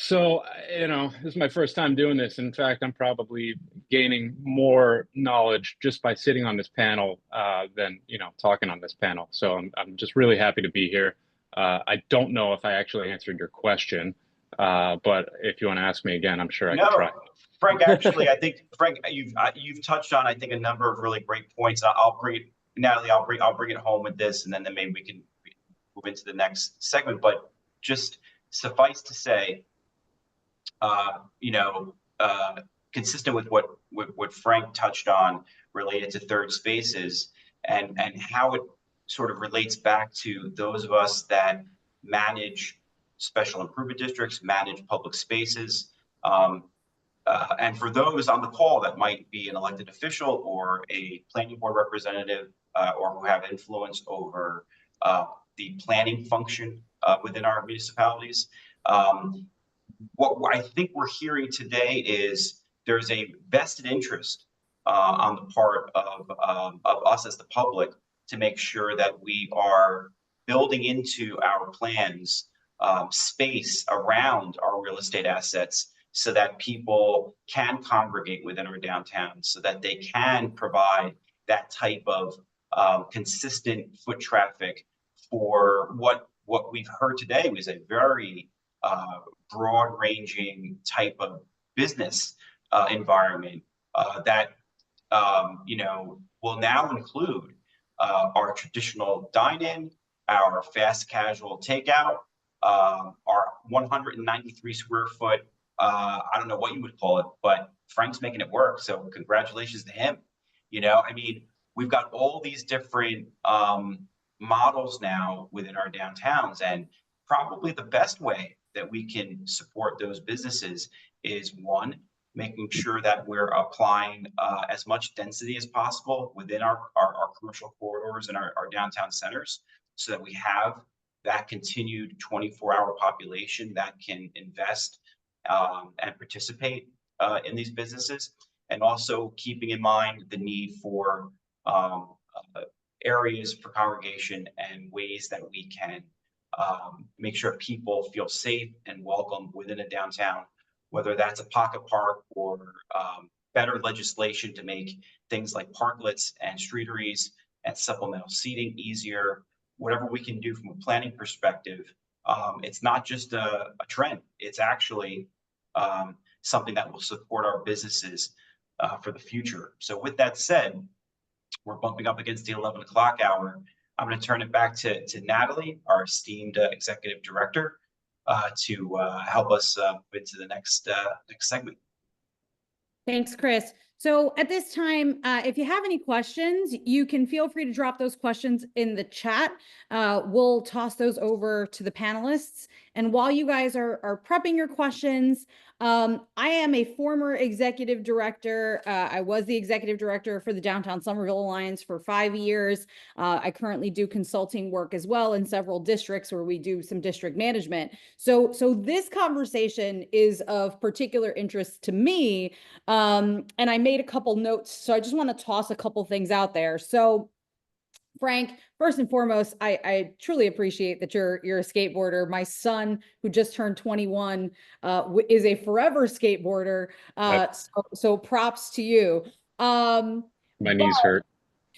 So, this is my first time doing this. In fact, I'm probably gaining more knowledge just by sitting on this panel than, talking on this panel. So I'm just really happy to be here. I don't know if I actually answered your question, but if you want to ask me again, I'm sure I can try. Frank, actually, I think, Frank, you've touched on, I think, a number of really great points. I'll bring it, Natalie, I'll bring it home with this, and then maybe we can move into the next segment. But just suffice to say, consistent with what Frank touched on related to third spaces and how it sort of relates back to those of us that manage special improvement districts, manage public spaces. And for those on the call that might be an elected official or a planning board representative or who have influence over the planning function within our municipalities, what I think we're hearing today is there's a vested interest on the part of us as the public to make sure that we are building into our plans space around our real estate assets so that people can congregate within our downtown, so that they can provide that type of consistent foot traffic for what we've heard today was a very broad-ranging type of business environment that will now include our traditional dine-in, our fast casual takeout, our 193 square foot. I don't know what you would call it, but Frank's making it work. So congratulations to him. We've got all these different models now within our downtowns, and probably the best way that we can support those businesses is one, making sure that we're applying as much density as possible within our commercial corridors and our downtown centers, so that we have that continued 24-hour population that can invest and participate in these businesses, and also keeping in mind the need for areas for congregation and ways that we can make sure people feel safe and welcome within a downtown, whether that's a pocket park or better legislation to make things like parklets and streeteries and supplemental seating easier, whatever we can do from a planning perspective. It's not just a trend, it's actually something that will support our businesses for the future. So with that said, we're bumping up against the 11 o'clock hour. I'm going to turn it back to Natalie, our esteemed executive director, to help us into the next segment. Thanks, Chris. So at this time, if you have any questions, you can feel free to drop those questions in the chat. We'll toss those over to the panelists. And while you guys are prepping your questions, I am a former executive director. I was the executive director for the Downtown Somerville Alliance for 5 years. I currently do consulting work as well in several districts where we do some district management. So this conversation is of particular interest to me. And I made a couple notes, so I just want to toss a couple things out there. So Frank, first and foremost, I truly appreciate that you're a skateboarder. My son, who just turned 21, is a forever skateboarder. So props to you. My knees hurt.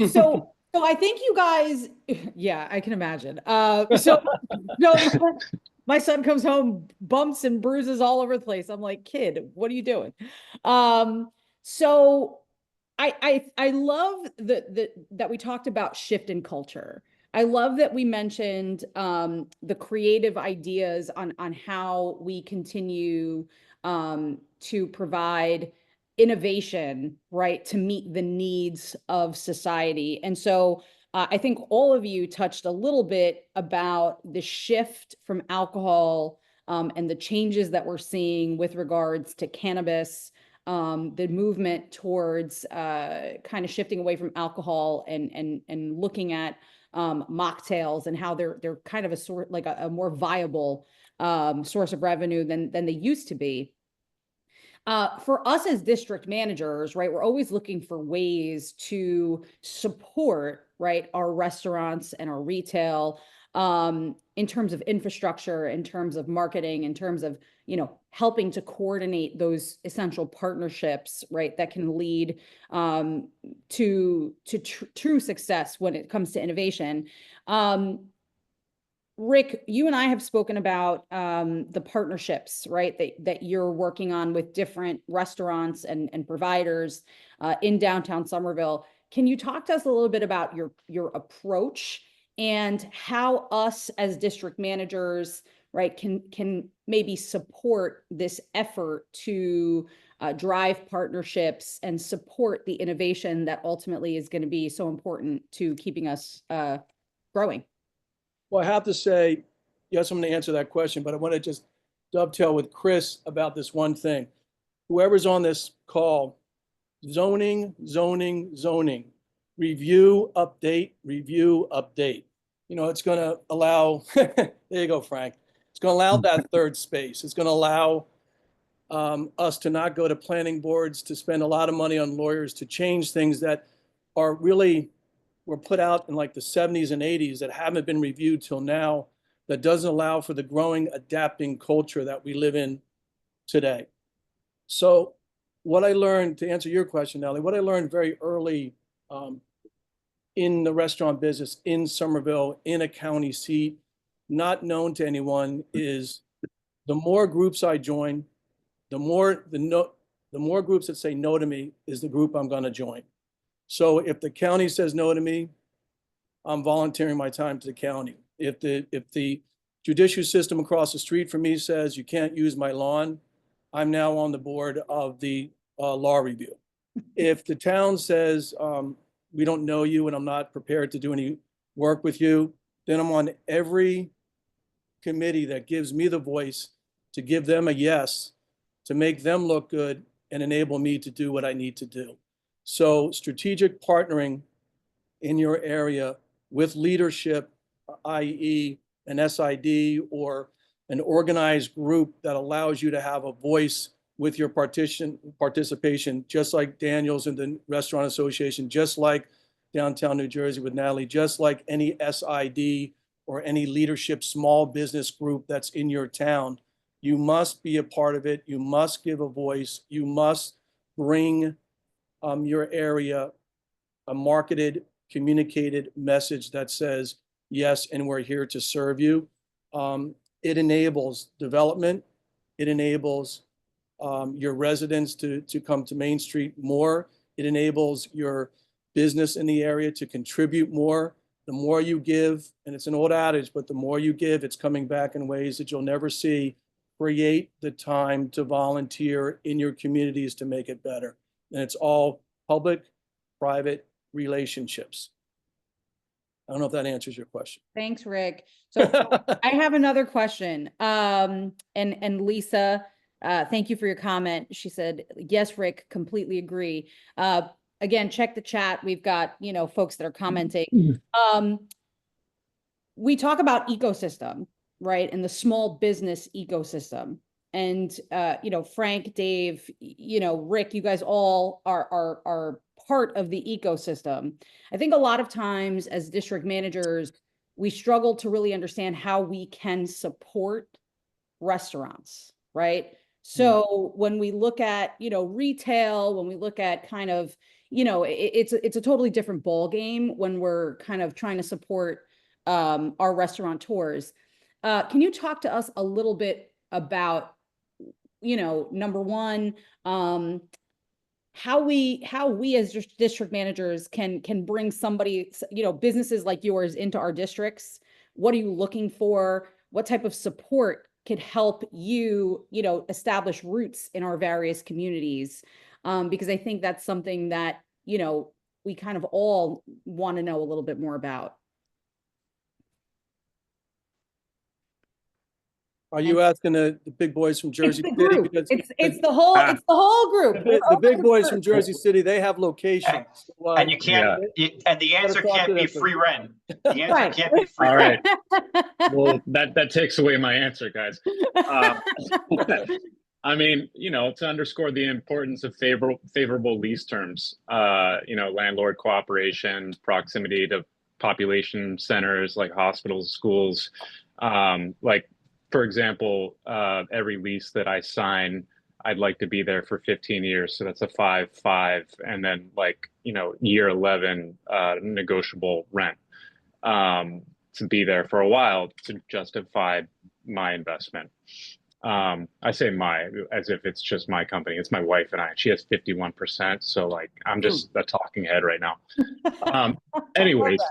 So I think you guys, yeah, I can imagine. My son comes home, bumps and bruises all over the place. I'm like, kid, what are you doing? So I love that we talked about shift in culture. I love that we mentioned the creative ideas on how we continue to provide innovation, right, to meet the needs of society. And so I think all of you touched a little bit about the shift from alcohol and the changes that we're seeing with regards to cannabis, the movement towards kind of shifting away from alcohol and looking at mocktails and how they're kind of a sort like a more viable source of revenue than they used to be. For us as district managers, right, we're always looking for ways to support right, our restaurants and our retail, in terms of infrastructure, in terms of marketing, in terms of, helping to coordinate those essential partnerships, right, that can lead to true success when it comes to innovation. Rick, you and I have spoken about the partnerships, right, that you're working on with different restaurants and providers in downtown Somerville. Can you talk to us a little bit about your approach and how us as district managers, right, can maybe support this effort to drive partnerships and support the innovation that ultimately is going to be so important to keeping us growing? Well, I have to say, yes, I'm going to answer that question, but I want to just dovetail with Chris about this one thing. Whoever's on this call, zoning, review, update, review, update. It's going to allow, there you go, Frank. It's going to allow that third space. It's going to allow us to not go to planning boards, to spend a lot of money on lawyers, to change things that are really were put out in like the 70s and 80s that haven't been reviewed till now, that doesn't allow for the growing, adapting culture that we live in today. So what I learned, to answer your question, Nellie, what I learned very early in the restaurant business in Somerville, in a county seat, not known to anyone, is the more groups I join, the more groups that say no to me is the group I'm going to join. So if the county says no to me, I'm volunteering my time to the county. If the judicial system across the street from me says you can't use my lawn, I'm now on the board of the law review. If the town says we don't know you and I'm not prepared to do any work with you, then I'm on every committee that gives me the voice to give them a yes, to make them look good and enable me to do what I need to do. So strategic partnering in your area with leadership, i.e. an SID or an organized group that allows you to have a voice with your participation, just like Daniel's in the Restaurant Association, just like downtown New Jersey with Natalie, just like any SID or any leadership small business group that's in your town. You must be a part of it. You must give a voice. You must bring your area a marketed, communicated message that says, yes, and we're here to serve you. It enables development. It enables your residents to come to Main Street more. It enables your business in the area to contribute more. The more you give, and it's an old adage, but the more you give, it's coming back in ways that you'll never see. Create the time to volunteer in your communities to make it better. And it's all public-private relationships. I don't know if that answers your question. Thanks, Rick. So I have another question. And Lisa, thank you for your comment. She said, yes, Rick, completely agree. Again, check the chat. We've got, folks that are commenting. We talk about ecosystem, right? And the small business ecosystem. And, Frank, Dave, Rick, you guys all are part of the ecosystem. I think a lot of times as district managers, we struggle to really understand how we can support restaurants, right? So when we look at, retail, when we look at kind of, it's a totally different ball game when we're kind of trying to support our restaurateurs. Can you talk to us a little bit about, number one, how we as district managers can bring somebody, businesses like yours into our districts? What are you looking for? What type of support could help you, establish roots in our various communities? Because I think that's something that, we kind of all want to know a little bit more about. Are you asking the big boys from Jersey City? Because it's the whole group. The big boys from Jersey City, they have locations. And you can't, and the answer can't be free rent. The answer can't be free rent. All right. Well, that takes away my answer, guys. I mean, to underscore the importance of favorable lease terms, landlord cooperation, proximity to population centers like hospitals, schools. Like, for example, every lease that I sign, I'd like to be there for 15 years. So that's a 5-5, and then year 11, negotiable rent, to be there for a while to justify my investment. I say my as if it's just my company. It's my wife and I. She has 51%. So I'm just a talking head right now. Anyways,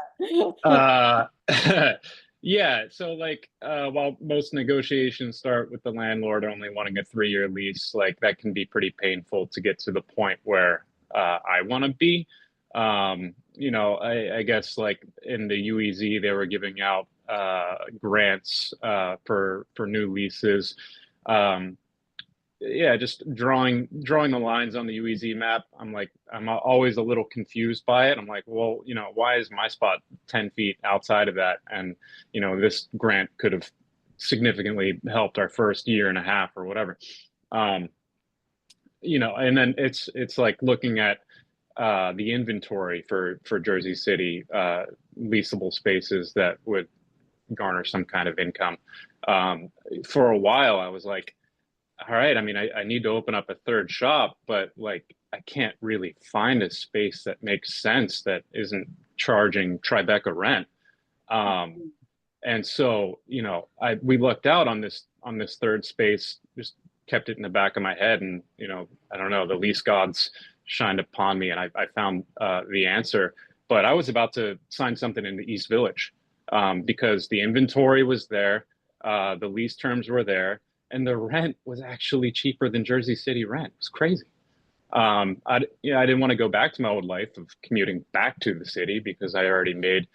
yeah. So while most negotiations start with the landlord only wanting a 3-year lease, that can be pretty painful to get to the point where I want to be. I guess in the UEZ, they were giving out grants for new leases. Yeah, just drawing the lines on the UEZ map. I'm always a little confused by it. I'm like, well, why is my spot 10 feet outside of that? And this grant could have significantly helped our first year and a half or whatever. And then it's like looking at the inventory for Jersey City leasable spaces that would garner some kind of income. For a while, I was like, all right, I mean, I need to open up a third shop, but I can't really find a space that makes sense that isn't charging Tribeca rent. And so, we lucked out on this third space, just kept it in the back of my head. And, I don't know, the lease gods shined upon me and I found the answer. But I was about to sign something in the East Village because the inventory was there, the lease terms were there, and the rent was actually cheaper than Jersey City rent. It was crazy. I didn't want to go back to my old life of commuting back to the city because I already made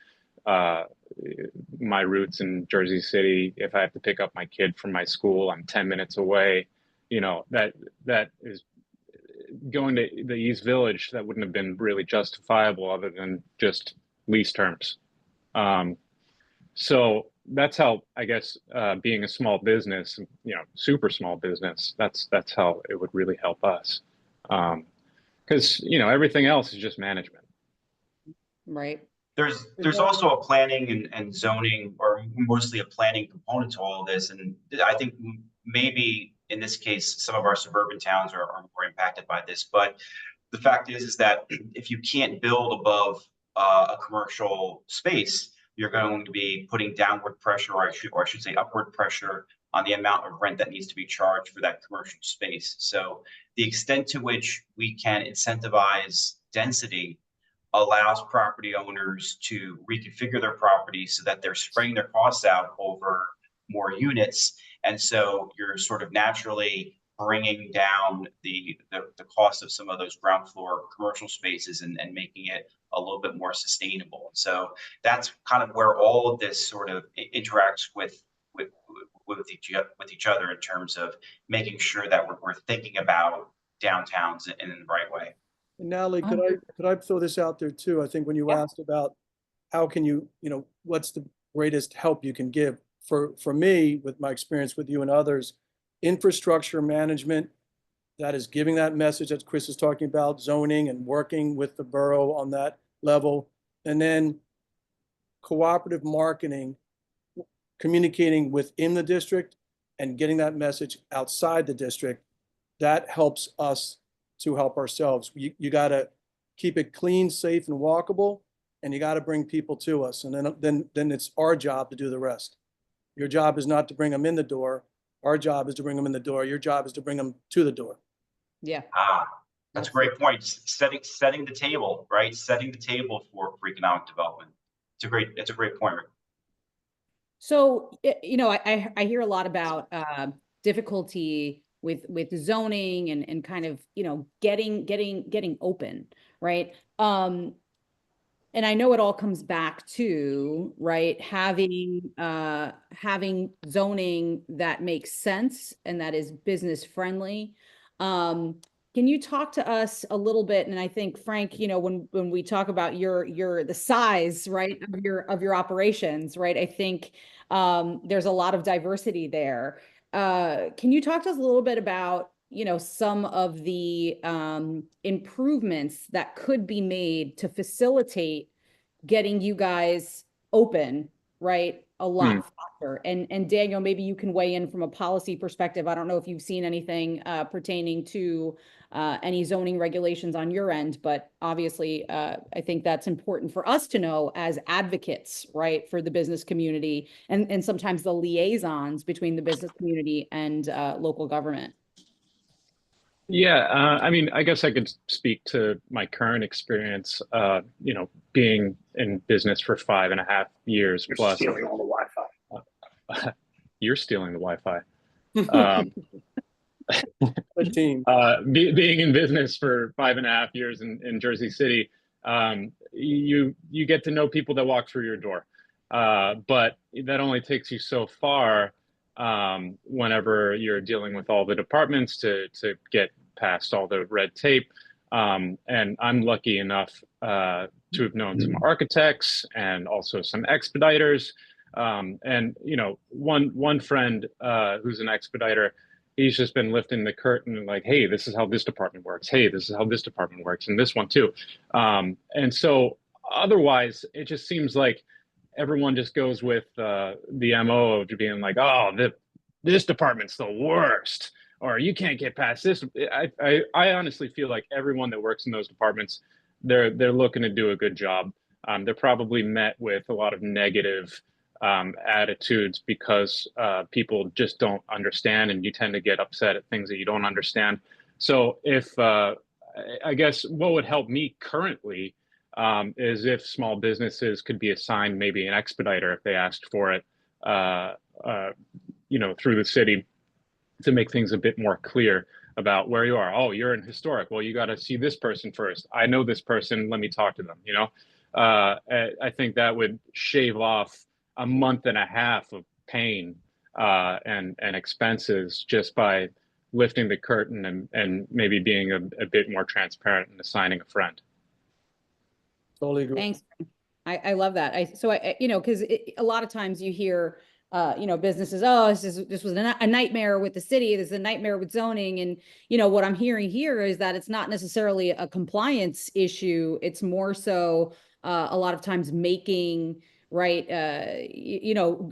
my roots in Jersey City. If I have to pick up my kid from my school, I'm 10 minutes away. That is going to the East Village. That wouldn't have been really justifiable other than just lease terms. So that's how, I guess, being a small business, super small business, that's how it would really help us. Because, everything else is just management. Right. There's also a planning and zoning, or mostly a planning component to all of this. And I think maybe in this case, some of our suburban towns are more impacted by this. But the fact is that if you can't build above a commercial space, you're going to be putting downward pressure, or I should say upward pressure, on the amount of rent that needs to be charged for that commercial space. So the extent to which we can incentivize density allows property owners to reconfigure their property so that they're spreading their costs out over more units. And so you're sort of naturally bringing down the cost of some of those ground floor commercial spaces and making it a little bit more sustainable. So that's kind of where all of this sort of interacts with each other in terms of making sure that we're thinking about downtowns in the right way. And Natalie, could I throw this out there too? I think when you asked about how can you, what's the greatest help you can give? For me, with my experience with you and others, infrastructure management, that is giving that message that Chris is talking about, zoning and working with the borough on that level. And then cooperative marketing, communicating within the district and getting that message outside the district, that helps us to help ourselves. You got to keep it clean, safe, and walkable, and you got to bring people to us. And then it's our job to do the rest. Your job is not to bring them in the door. Our job is to bring them in the door. Your job is to bring them to the door. Yeah. That's a great point. Setting the table, right? Setting the table for economic development. It's a great point. So, I hear a lot about difficulty with zoning and kind of, getting open, right? And I know it all comes back to, right, having zoning that makes sense and that is business friendly. Can you talk to us a little bit? And I think, Frank, when we talk about the size, right, of your operations, right, I think there's a lot of diversity there. can you talk to us a little bit about, some of the improvements that could be made to facilitate getting you guys open, right, a lot faster? And Daniel, maybe you can weigh in from a policy perspective. I don't know if you've seen anything pertaining to any zoning regulations on your end, but obviously I think that's important for us to know as advocates, right, for the business community and sometimes the liaisons between the business community and local government. Yeah, I mean, I guess I could speak to my current experience, being in business for 5.5 years You're plus. stealing all the Wi-Fi. You're stealing the Wi-Fi. Um, Good team. being in business for 5.5 years in Jersey City, you get to know people that walk through your door, but that only takes you so far. Whenever you're dealing with all the departments to get past all the red tape. And I'm lucky enough to have known some architects and also some expediters. And one friend who's an expediter, he's just been lifting the curtain like, hey, this is how this department works. Hey, this is how this department works, and this one too. And so otherwise, it just seems like everyone just goes with the MO of being like, oh, this department's the worst, or you can't get past this. I honestly feel like everyone that works in those departments, they're looking to do a good job. They're probably met with a lot of negative attitudes because people just don't understand, and you tend to get upset at things that you don't understand. So if I guess what would help me currently is if small businesses could be assigned maybe an expediter if they asked for it, through the city, to make things a bit more clear about where you are. Oh, you're in historic. Well, you got to see this person first. I know this person. Let me talk to them. I think that would shave off 1.5 months of pain and expenses just by lifting the curtain and maybe being a bit more transparent and assigning a friend. Totally agree. Thanks. I love that. Because a lot of times you hear, businesses, oh, this was a nightmare with the city. This is a nightmare with zoning. And, what I'm hearing here is that it's not necessarily a compliance issue. It's more so a lot of times making, right,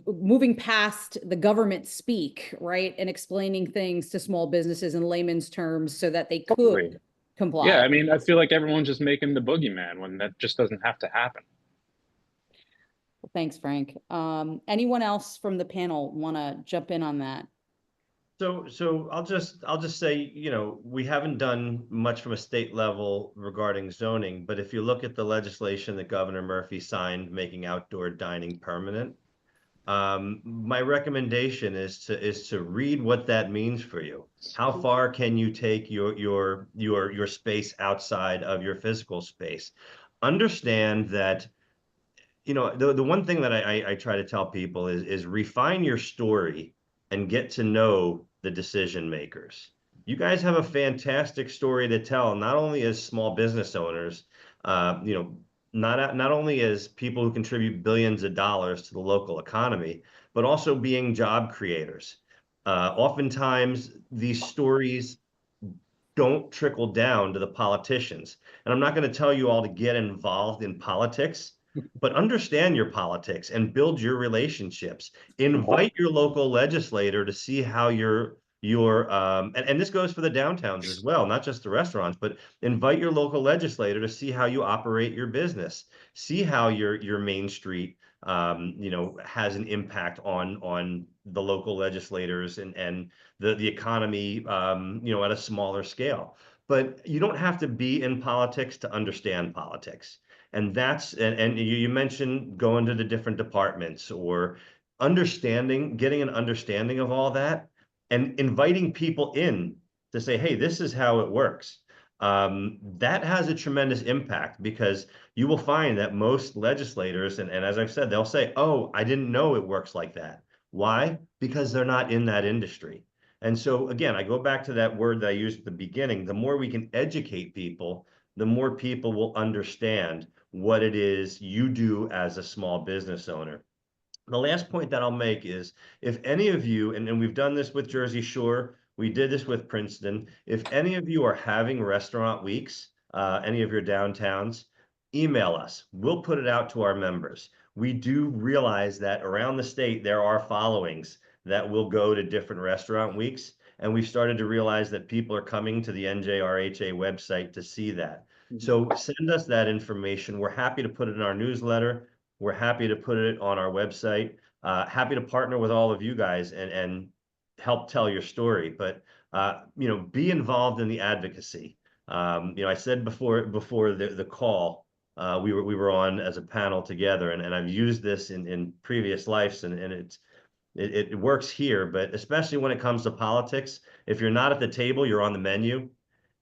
moving past the government speak, right, and explaining things to small businesses in layman's terms so that they could comply. Yeah, I mean, I feel like everyone's just making the boogeyman when that just doesn't have to happen. Well, thanks, Frank. Anyone else from the panel want to jump in on that? So I'll just say, we haven't done much from a state level regarding zoning, but if you look at the legislation that Governor Murphy signed making outdoor dining permanent, my recommendation is to read what that means for you. How far can you take your space outside of your physical space? Understand that, the one thing that I try to tell people is refine your story and get to know the decision makers. You guys have a fantastic story to tell, not only as small business owners, not only as people who contribute billions of dollars to the local economy, but also being job creators. Oftentimes, these stories don't trickle down to the politicians. And I'm not going to tell you all to get involved in politics, but understand your politics and build your relationships. Invite your local legislator to see how and this goes for the downtowns as well, not just the restaurants, but invite your local legislator to see how you operate your business. See how your Main Street has an impact on the local legislators and the economy at a smaller scale. But you don't have to be in politics to understand politics. And you mentioned going to the different departments or getting an understanding of all that and inviting people in to say, hey, this is how it works. That has a tremendous impact because you will find that most legislators, and as I've said, they'll say, oh, I didn't know it works like that. Why? Because they're not in that industry. And so, again, I go back to that word that I used at the beginning. The more we can educate people, the more people will understand what it is you do as a small business owner. The last point that I'll make is if any of you, and we've done this with Jersey Shore, we did this with Princeton, if any of you are having restaurant weeks, any of your downtowns, email us. We'll put it out to our members. We do realize that around the state, there are followings that will go to different restaurant weeks. And we've started to realize that people are coming to the NJRHA website to see that. So send us that information. We're happy to put it in our newsletter. We're happy to put it on our website. Happy to partner with all of you guys and help tell your story. But you know, be involved in the advocacy. You know, I said before the call, we were on as a panel together, and I've used this in previous lives, and it works here. But especially when it comes to politics, if you're not at the table, you're on the menu.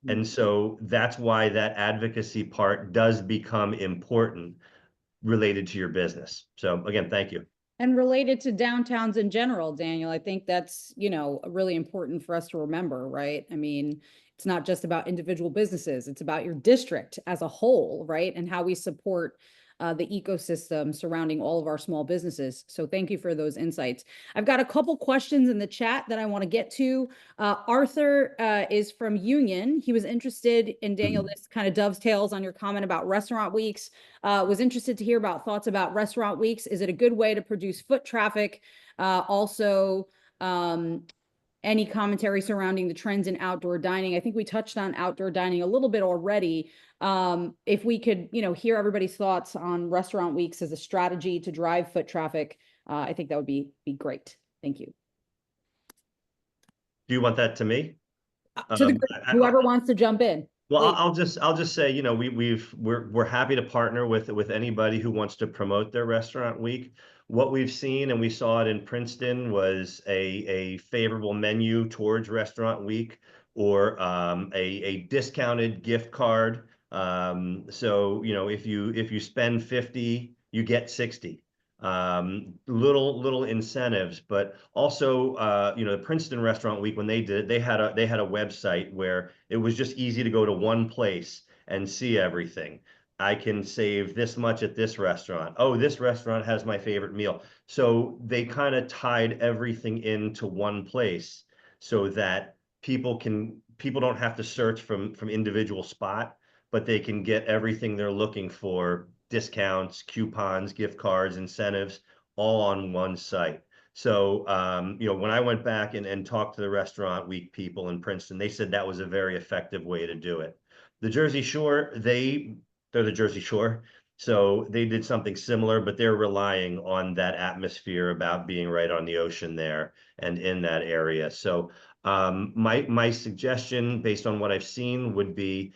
And so that's why that advocacy part does become important related to your business. So again, thank you. And related to downtowns in general, Daniel, I think that's, you know, really important for us to remember, right? I mean, it's not just about individual businesses, it's about your district as a whole, right? And how we support the ecosystem surrounding all of our small businesses. So thank you for those insights. I've got a couple questions in the chat that I want to get to. Arthur is from Union. He was interested in, Daniel, this kind of dovetails on your comment about restaurant weeks. Was interested to hear about thoughts about restaurant weeks. Is it a good way to produce foot traffic? Also, any commentary surrounding the trends in outdoor dining? I think we touched on outdoor dining a little bit already. If we could, you know, hear everybody's thoughts on restaurant weeks as a strategy to drive foot traffic, I think that would be great. Thank you. Do you want that to me? To the group, whoever wants to jump in. Well, I'll just say, you know, we're happy to partner with anybody who wants to promote their restaurant week. What we've seen, and we saw it in Princeton, was a favorable menu towards restaurant week, or a discounted gift card. So, you know, if you spend 50, you get 60. Little incentives, but also, you know, the Princeton Restaurant Week, when they did it, they had a website where it was just easy to go to one place and see everything. I can save this much at this restaurant. Oh, this restaurant has my favorite meal. So they kind of tied everything into one place so that people don't have to search from individual spot, but they can get everything they're looking for: discounts, coupons, gift cards, incentives, all on one site. So, you know, when I went back and talked to the restaurant week people in Princeton, they said that was a very effective way to do it. The Jersey Shore, they're the Jersey Shore, so they did something similar, but they're relying on that atmosphere about being right on the ocean there and in that area. So my suggestion, based on what I've seen, would be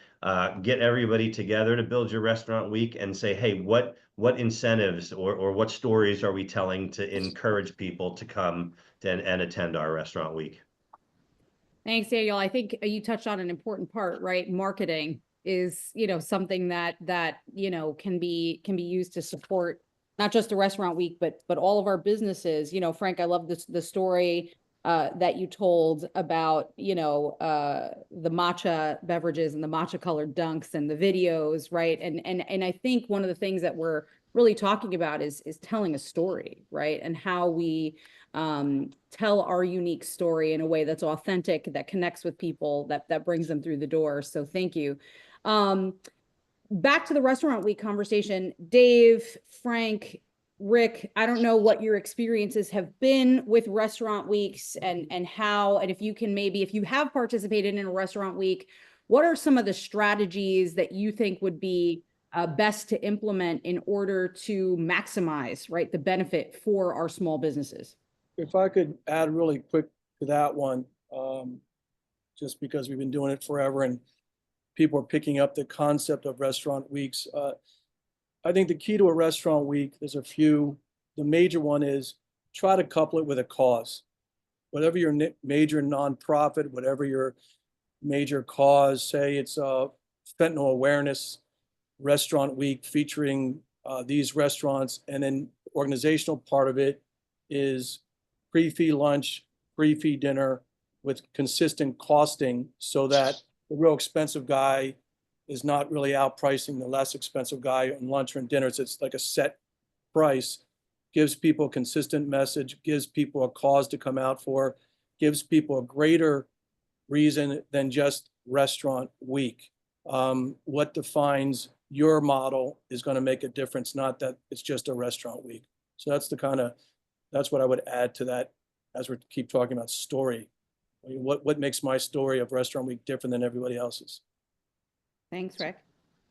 get everybody together to build your restaurant week and say, hey, what incentives or what stories are we telling to encourage people to come and attend our restaurant week? Thanks, Daniel. I think you touched on an important part, right? Marketing is, you know, something that you know, can be used to support not just the restaurant week, but all of our businesses. You know, Frank, I love the story that you told about, you know, the matcha beverages and the matcha colored dunks and the videos, right? And I think one of the things that we're really talking about is telling a story, right? And how we tell our unique story in a way that's authentic, that connects with people, that brings them through the door. So thank you. Back to the restaurant week conversation, Dave, Frank, Rick, I don't know what your experiences have been with restaurant weeks and how, and if you can maybe, if you have participated in a restaurant week, what are some of the strategies that you think would be best to implement in order to maximize, right, the benefit for our small businesses? If I could add really quick to that one, just because we've been doing it forever and people are picking up the concept of restaurant weeks. I think the key to a restaurant week, there's a few. The major one is try to couple it with a cause. Whatever your major nonprofit, whatever your major cause, say it's a fentanyl awareness restaurant week featuring these restaurants, and then organizational part of it is pre-fee lunch, pre-fee dinner with consistent costing, so that the real expensive guy is not really outpricing the less expensive guy on lunch or dinner. It's like a set price. gives people a consistent message, gives people a cause to come out for, gives people a greater reason than just restaurant week. What defines your model is going to make a difference, not that it's just a restaurant week. So that's that's what I would add to that as we keep talking about story. I mean, what makes my story of restaurant week different than everybody else's? Thanks, Rick.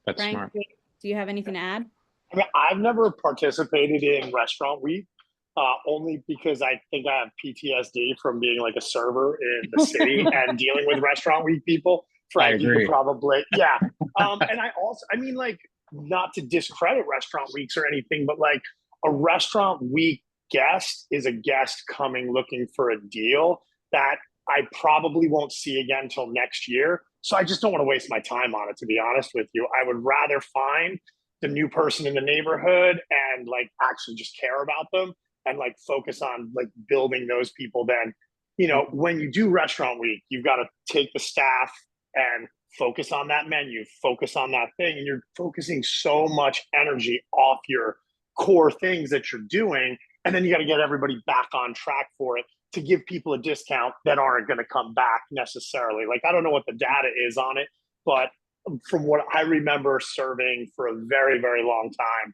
That's Frank, smart. do you have anything to add? I mean, I've never participated in restaurant week, only because I think I have PTSD from being like a server in the city and dealing with restaurant week people. Frank, you could probably, yeah. And I mean, like, not to discredit restaurant weeks or anything, but like a restaurant week guest is a guest coming looking for a deal that I probably won't see again until next year. So I just don't want to waste my time on it, to be honest with you. I would rather find the new person in the neighborhood and like actually just care about them and like focus on like building those people. Then, you know, when you do restaurant week, you've got to take the staff and focus on that menu, focus on that thing. And you're focusing so much energy off your core things that you're doing. And then you got to get everybody back on track for it to give people a discount that aren't going to come back necessarily. Like, I don't know what the data is on it, but from what I remember serving for a very, very long time,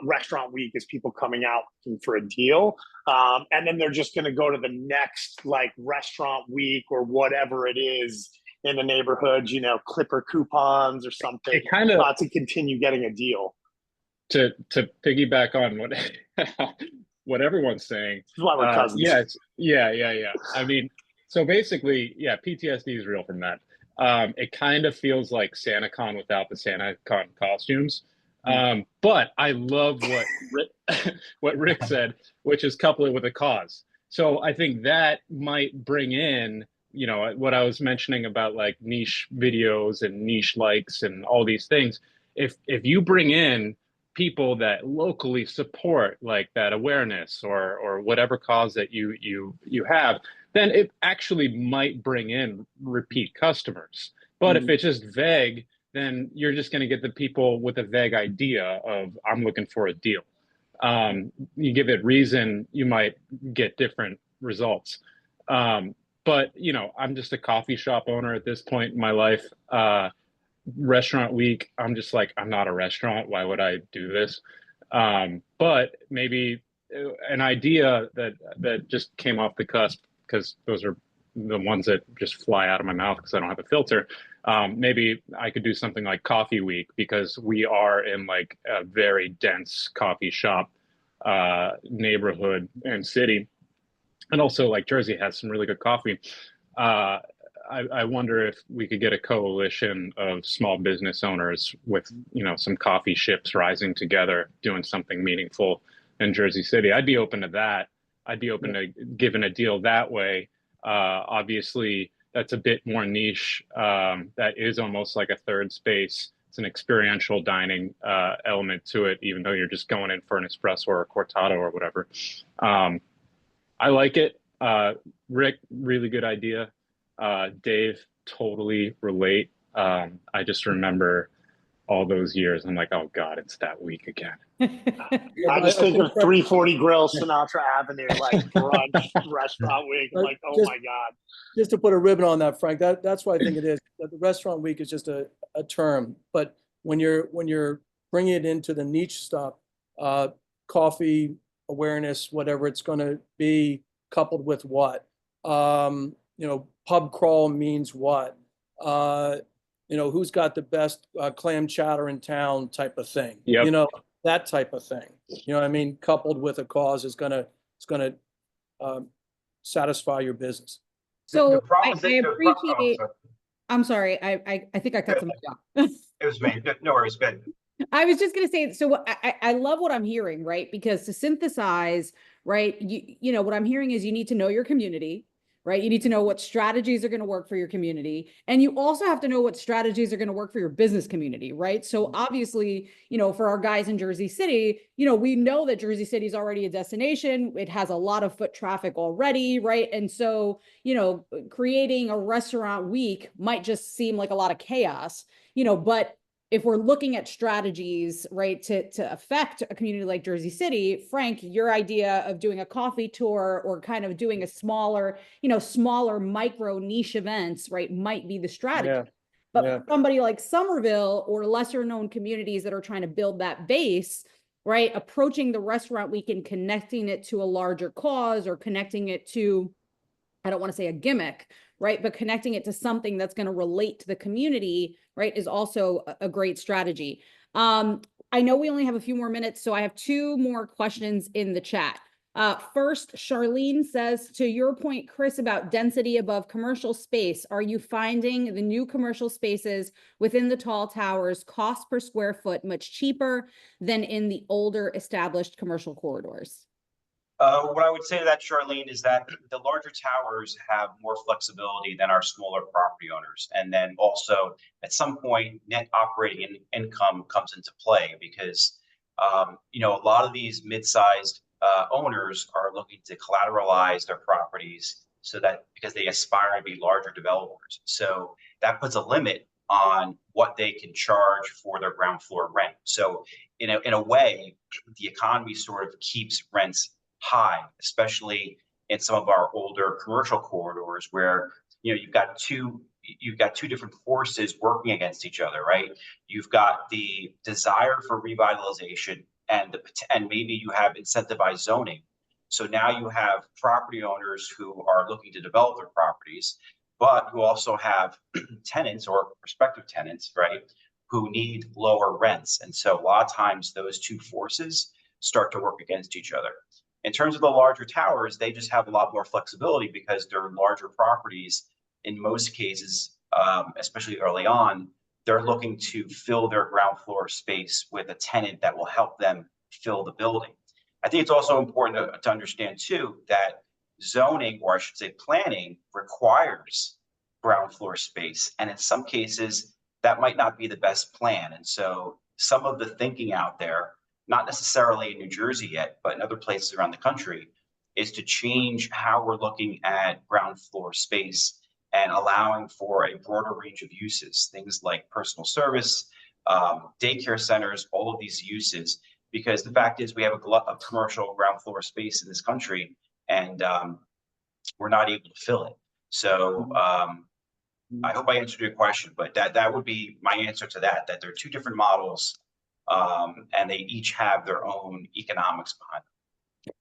restaurant week is people coming out for a deal. And then they're just going to go to the next like restaurant week or whatever it is in the neighborhood, you know, Clipper coupons or something, It kind of to continue getting a deal. To piggyback on what what everyone's saying. This is why we're cousins. Yeah. I mean, so basically, yeah, PTSD is real from that. It kind of feels like SantaCon without the SantaCon costumes. But I love what Rick said, which is couple it with a cause. So I think that might bring in, you know, what I was mentioning about like niche videos and niche likes and all these things. If you bring in people that locally support like that awareness or whatever cause that you have, then it actually might bring in repeat customers. But if it's just vague, then you're just going to get the people with a vague idea of I'm looking for a deal. You give it reason, you might get different results. But you know, I'm just a coffee shop owner at this point in my life. Restaurant week, I'm just like, I'm not a restaurant. Why would I do this? But maybe an idea that just came off the cusp, because those are the ones that just fly out of my mouth because I don't have a filter. Maybe I could do something like coffee week, because we are in like a very dense coffee shop neighborhood and city. And also like Jersey has some really good coffee. I wonder if we could get a coalition of small business owners with, you know, some coffee ships rising together, doing something meaningful in Jersey City. I'd be open to that. I'd be open to giving a deal that way. Obviously, that's a bit more niche. That is almost like a third space. It's an experiential dining element to it, even though you're just going in for an espresso or a cortado or whatever. I like it. Rick, really good idea. Dave, totally relate. I just remember all those years. I'm like, oh God, it's that week again. I just think of 340 Grill, Sinatra Avenue, like brunch restaurant week. I'm like, oh my God. Just to put a ribbon on that, Frank, that's why I think it is. The restaurant week is just a term, but when you're bringing it into the niche stuff, coffee awareness, whatever it's going to be, coupled with what, you know, pub crawl means what, you know, who's got the best clam chowder in town type of thing. Yep. You know, that type of thing. You know what I mean? Coupled with a cause is gonna satisfy your business. So I appreciate. I'm sorry. I think I cut somebody off. It was me. No worries, Ben. I was just going to say, so I love what I'm hearing, right? Because to synthesize, right, you know, what I'm hearing is you need to know your community, right? You need to know what strategies are going to work for your community. And you also have to know what strategies are going to work for your business community, right? So obviously, you know, for our guys in Jersey City, you know, we know that Jersey City is already a destination. It has a lot of foot traffic already, right? And so, you know, creating a restaurant week might just seem like a lot of chaos, you know, but if we're looking at strategies, right, to affect a community like Jersey City, Frank, your idea of doing a coffee tour or kind of doing a smaller, smaller micro niche events, right, might be the strategy. Yeah. But Yeah. for somebody like Somerville or lesser known communities that are trying to build that base, right, approaching the restaurant week and connecting it to a larger cause or connecting it to, I don't want to say a gimmick, right, but connecting it to something that's going to relate to the community, right, is also a great strategy. I know we only have a few more minutes, so I have 2 more questions in the chat. First, Charlene says, to your point, Chris, about density above commercial space, are you finding the new commercial spaces within the tall towers cost per square foot much cheaper than in the older established commercial corridors? What I would say to that, Charlene, is that the larger towers have more flexibility than our smaller property owners. And then also, at some point, net operating income comes into play because, a lot of these mid-sized owners are looking to collateralize their properties so that because they aspire to be larger developers. So that puts a limit on what they can charge for their ground floor rent. So in a way, the economy sort of keeps rents high, especially in some of our older commercial corridors where you've got two different forces working against each other, right? You've got the desire for revitalization and maybe you have incentivized zoning. So now you have property owners who are looking to develop their properties, but who also have tenants or prospective tenants, right, who need lower rents. And so a lot of times those 2 forces start to work against each other. In terms of the larger towers, they just have a lot more flexibility because they're larger properties. In most cases, especially early on, they're looking to fill their ground floor space with a tenant that will help them fill the building. I think it's also important to understand too that zoning, or I should say planning, requires ground floor space. And in some cases, that might not be the best plan. And so some of the thinking out there, not necessarily in New Jersey yet, but in other places around the country, is to change how we're looking at ground floor space and allowing for a broader range of uses, things like personal service, daycare centers, all of these uses, because the fact is we have a glut of commercial ground floor space in this country and we're not able to fill it. So I hope I answered your question, but that would be my answer to that there are 2 different models. And they each have their own economics behind them.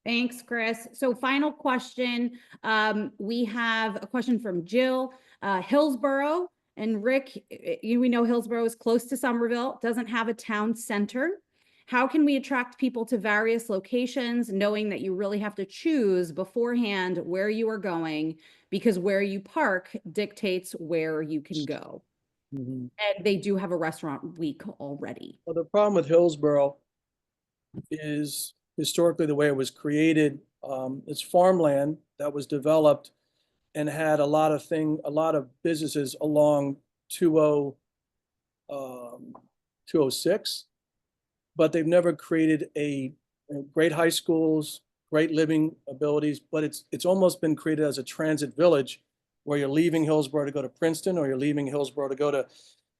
Thanks, Chris. So final question. We have a question from Jill. Hillsborough and Rick, we know Hillsborough is close to Somerville, doesn't have a town center. How can we attract people to various locations, knowing that you really have to choose beforehand where you are going, because where you park dictates where you can go? Mm-hmm. And they do have a restaurant week already. Well, the problem with Hillsborough is historically the way it was created. It's farmland that was developed and had a lot of businesses along 206, but they've never created great high schools, great living abilities. But it's almost been created as a transit village, where you're leaving Hillsborough to go to Princeton, or you're leaving Hillsborough to go to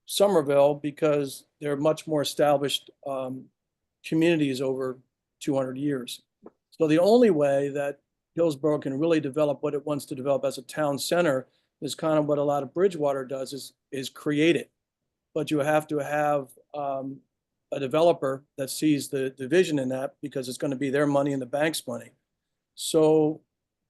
Somerville, because they're much more established communities over 200 years. So the only way that Hillsborough can really develop what it wants to develop as a town center is kind of what a lot of Bridgewater does, is create it. But you have to have a developer that sees the vision in that, because it's going to be their money and the bank's money. So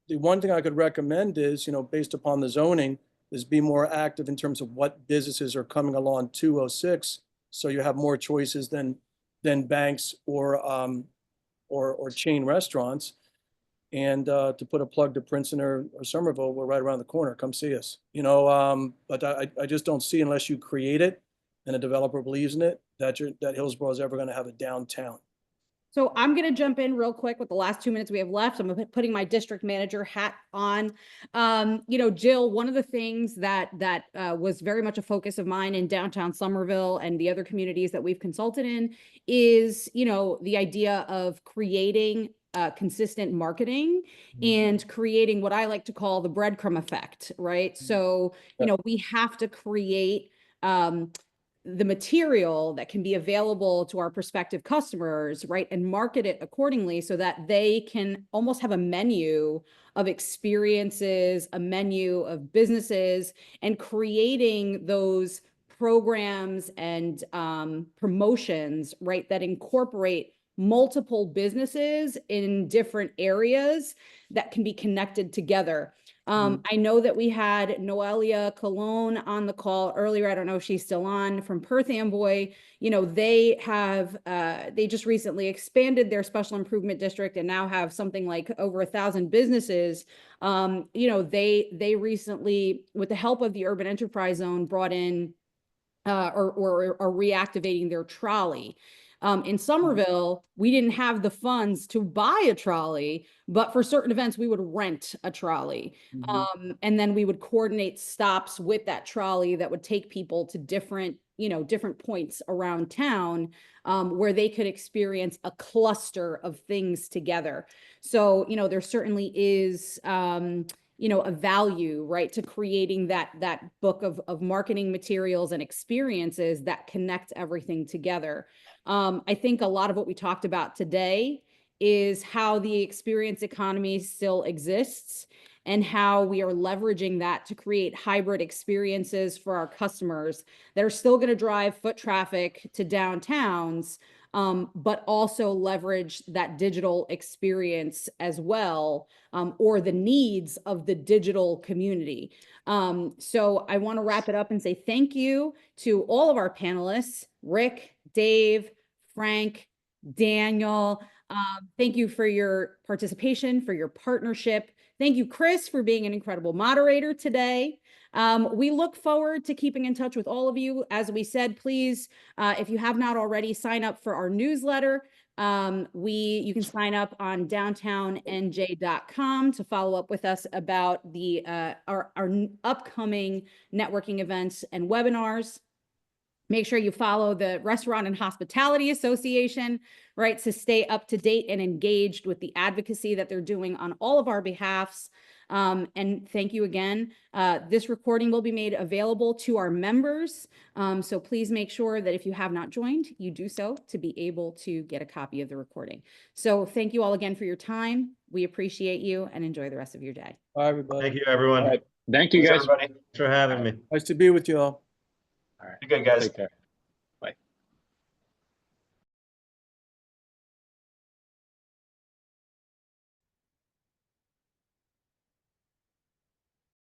the one thing I could recommend is, based upon the zoning, is be more active in terms of what businesses are coming along 206, so you have more choices than banks or chain restaurants. And to put a plug to Princeton or Somerville, we're right around the corner. Come see us. But I just don't see, unless you create it and a developer believes in it, that Hillsborough is ever going to have a downtown. So I'm going to jump in real quick with the last 2 minutes we have left. I'm putting my district manager hat on. Jill, one of the things that was very much a focus of mine in downtown Somerville and the other communities that we've consulted in is, the idea of creating consistent marketing and creating what I like to call the breadcrumb effect, right? So, we have to create the material that can be available to our prospective customers, right, and market it accordingly so that they can almost have a menu of experiences, a menu of businesses, and creating those programs and promotions, right, that incorporate multiple businesses in different areas that can be connected together. I know that we had Noelia Colon on the call earlier. I don't know if she's still on, from Perth Amboy. You know, they have, they just recently expanded their special improvement district and now have something like over 1,000 businesses. You know, they recently, with the help of the Urban Enterprise Zone, brought in or are reactivating their trolley. In Somerville, we didn't have the funds to buy a trolley, but for certain events, we would rent a trolley. And then we would coordinate stops with that trolley that would take people to different, you know, different points around town where they could experience a cluster of things together. So, you know, there certainly is, you know, a value, right, to creating that book of marketing materials and experiences that connect everything together. I think a lot of what we talked about today is how the experience economy still exists and how we are leveraging that to create hybrid experiences for our customers that are still going to drive foot traffic to downtowns, but also leverage that digital experience as well, or the needs of the digital community. So I want to wrap it up and say thank you to all of our panelists, Rick, Dave, Frank, Daniel. Thank you for your participation, for your partnership. Thank you, Chris, for being an incredible moderator today. We look forward to keeping in touch with all of you. As we said, please, if you have not already, sign up for our newsletter. You can sign up on downtownnj.com to follow up with us about the our upcoming networking events and webinars. Make sure you follow the Restaurant and Hospitality Association, right, to stay up to date and engaged with the advocacy that they're doing on all of our behalfs. And thank you again. This recording will be made available to our members. So please make sure that if you have not joined, you do so to be able to get a copy of the recording. So thank you all again for your time. We appreciate you and enjoy the rest of your day. Bye, everybody. Thank you, everyone. All right. Thank you, Thanks, guys. everybody. Thanks for having me. Nice to be with you all. All right. You're good, guys. Take care.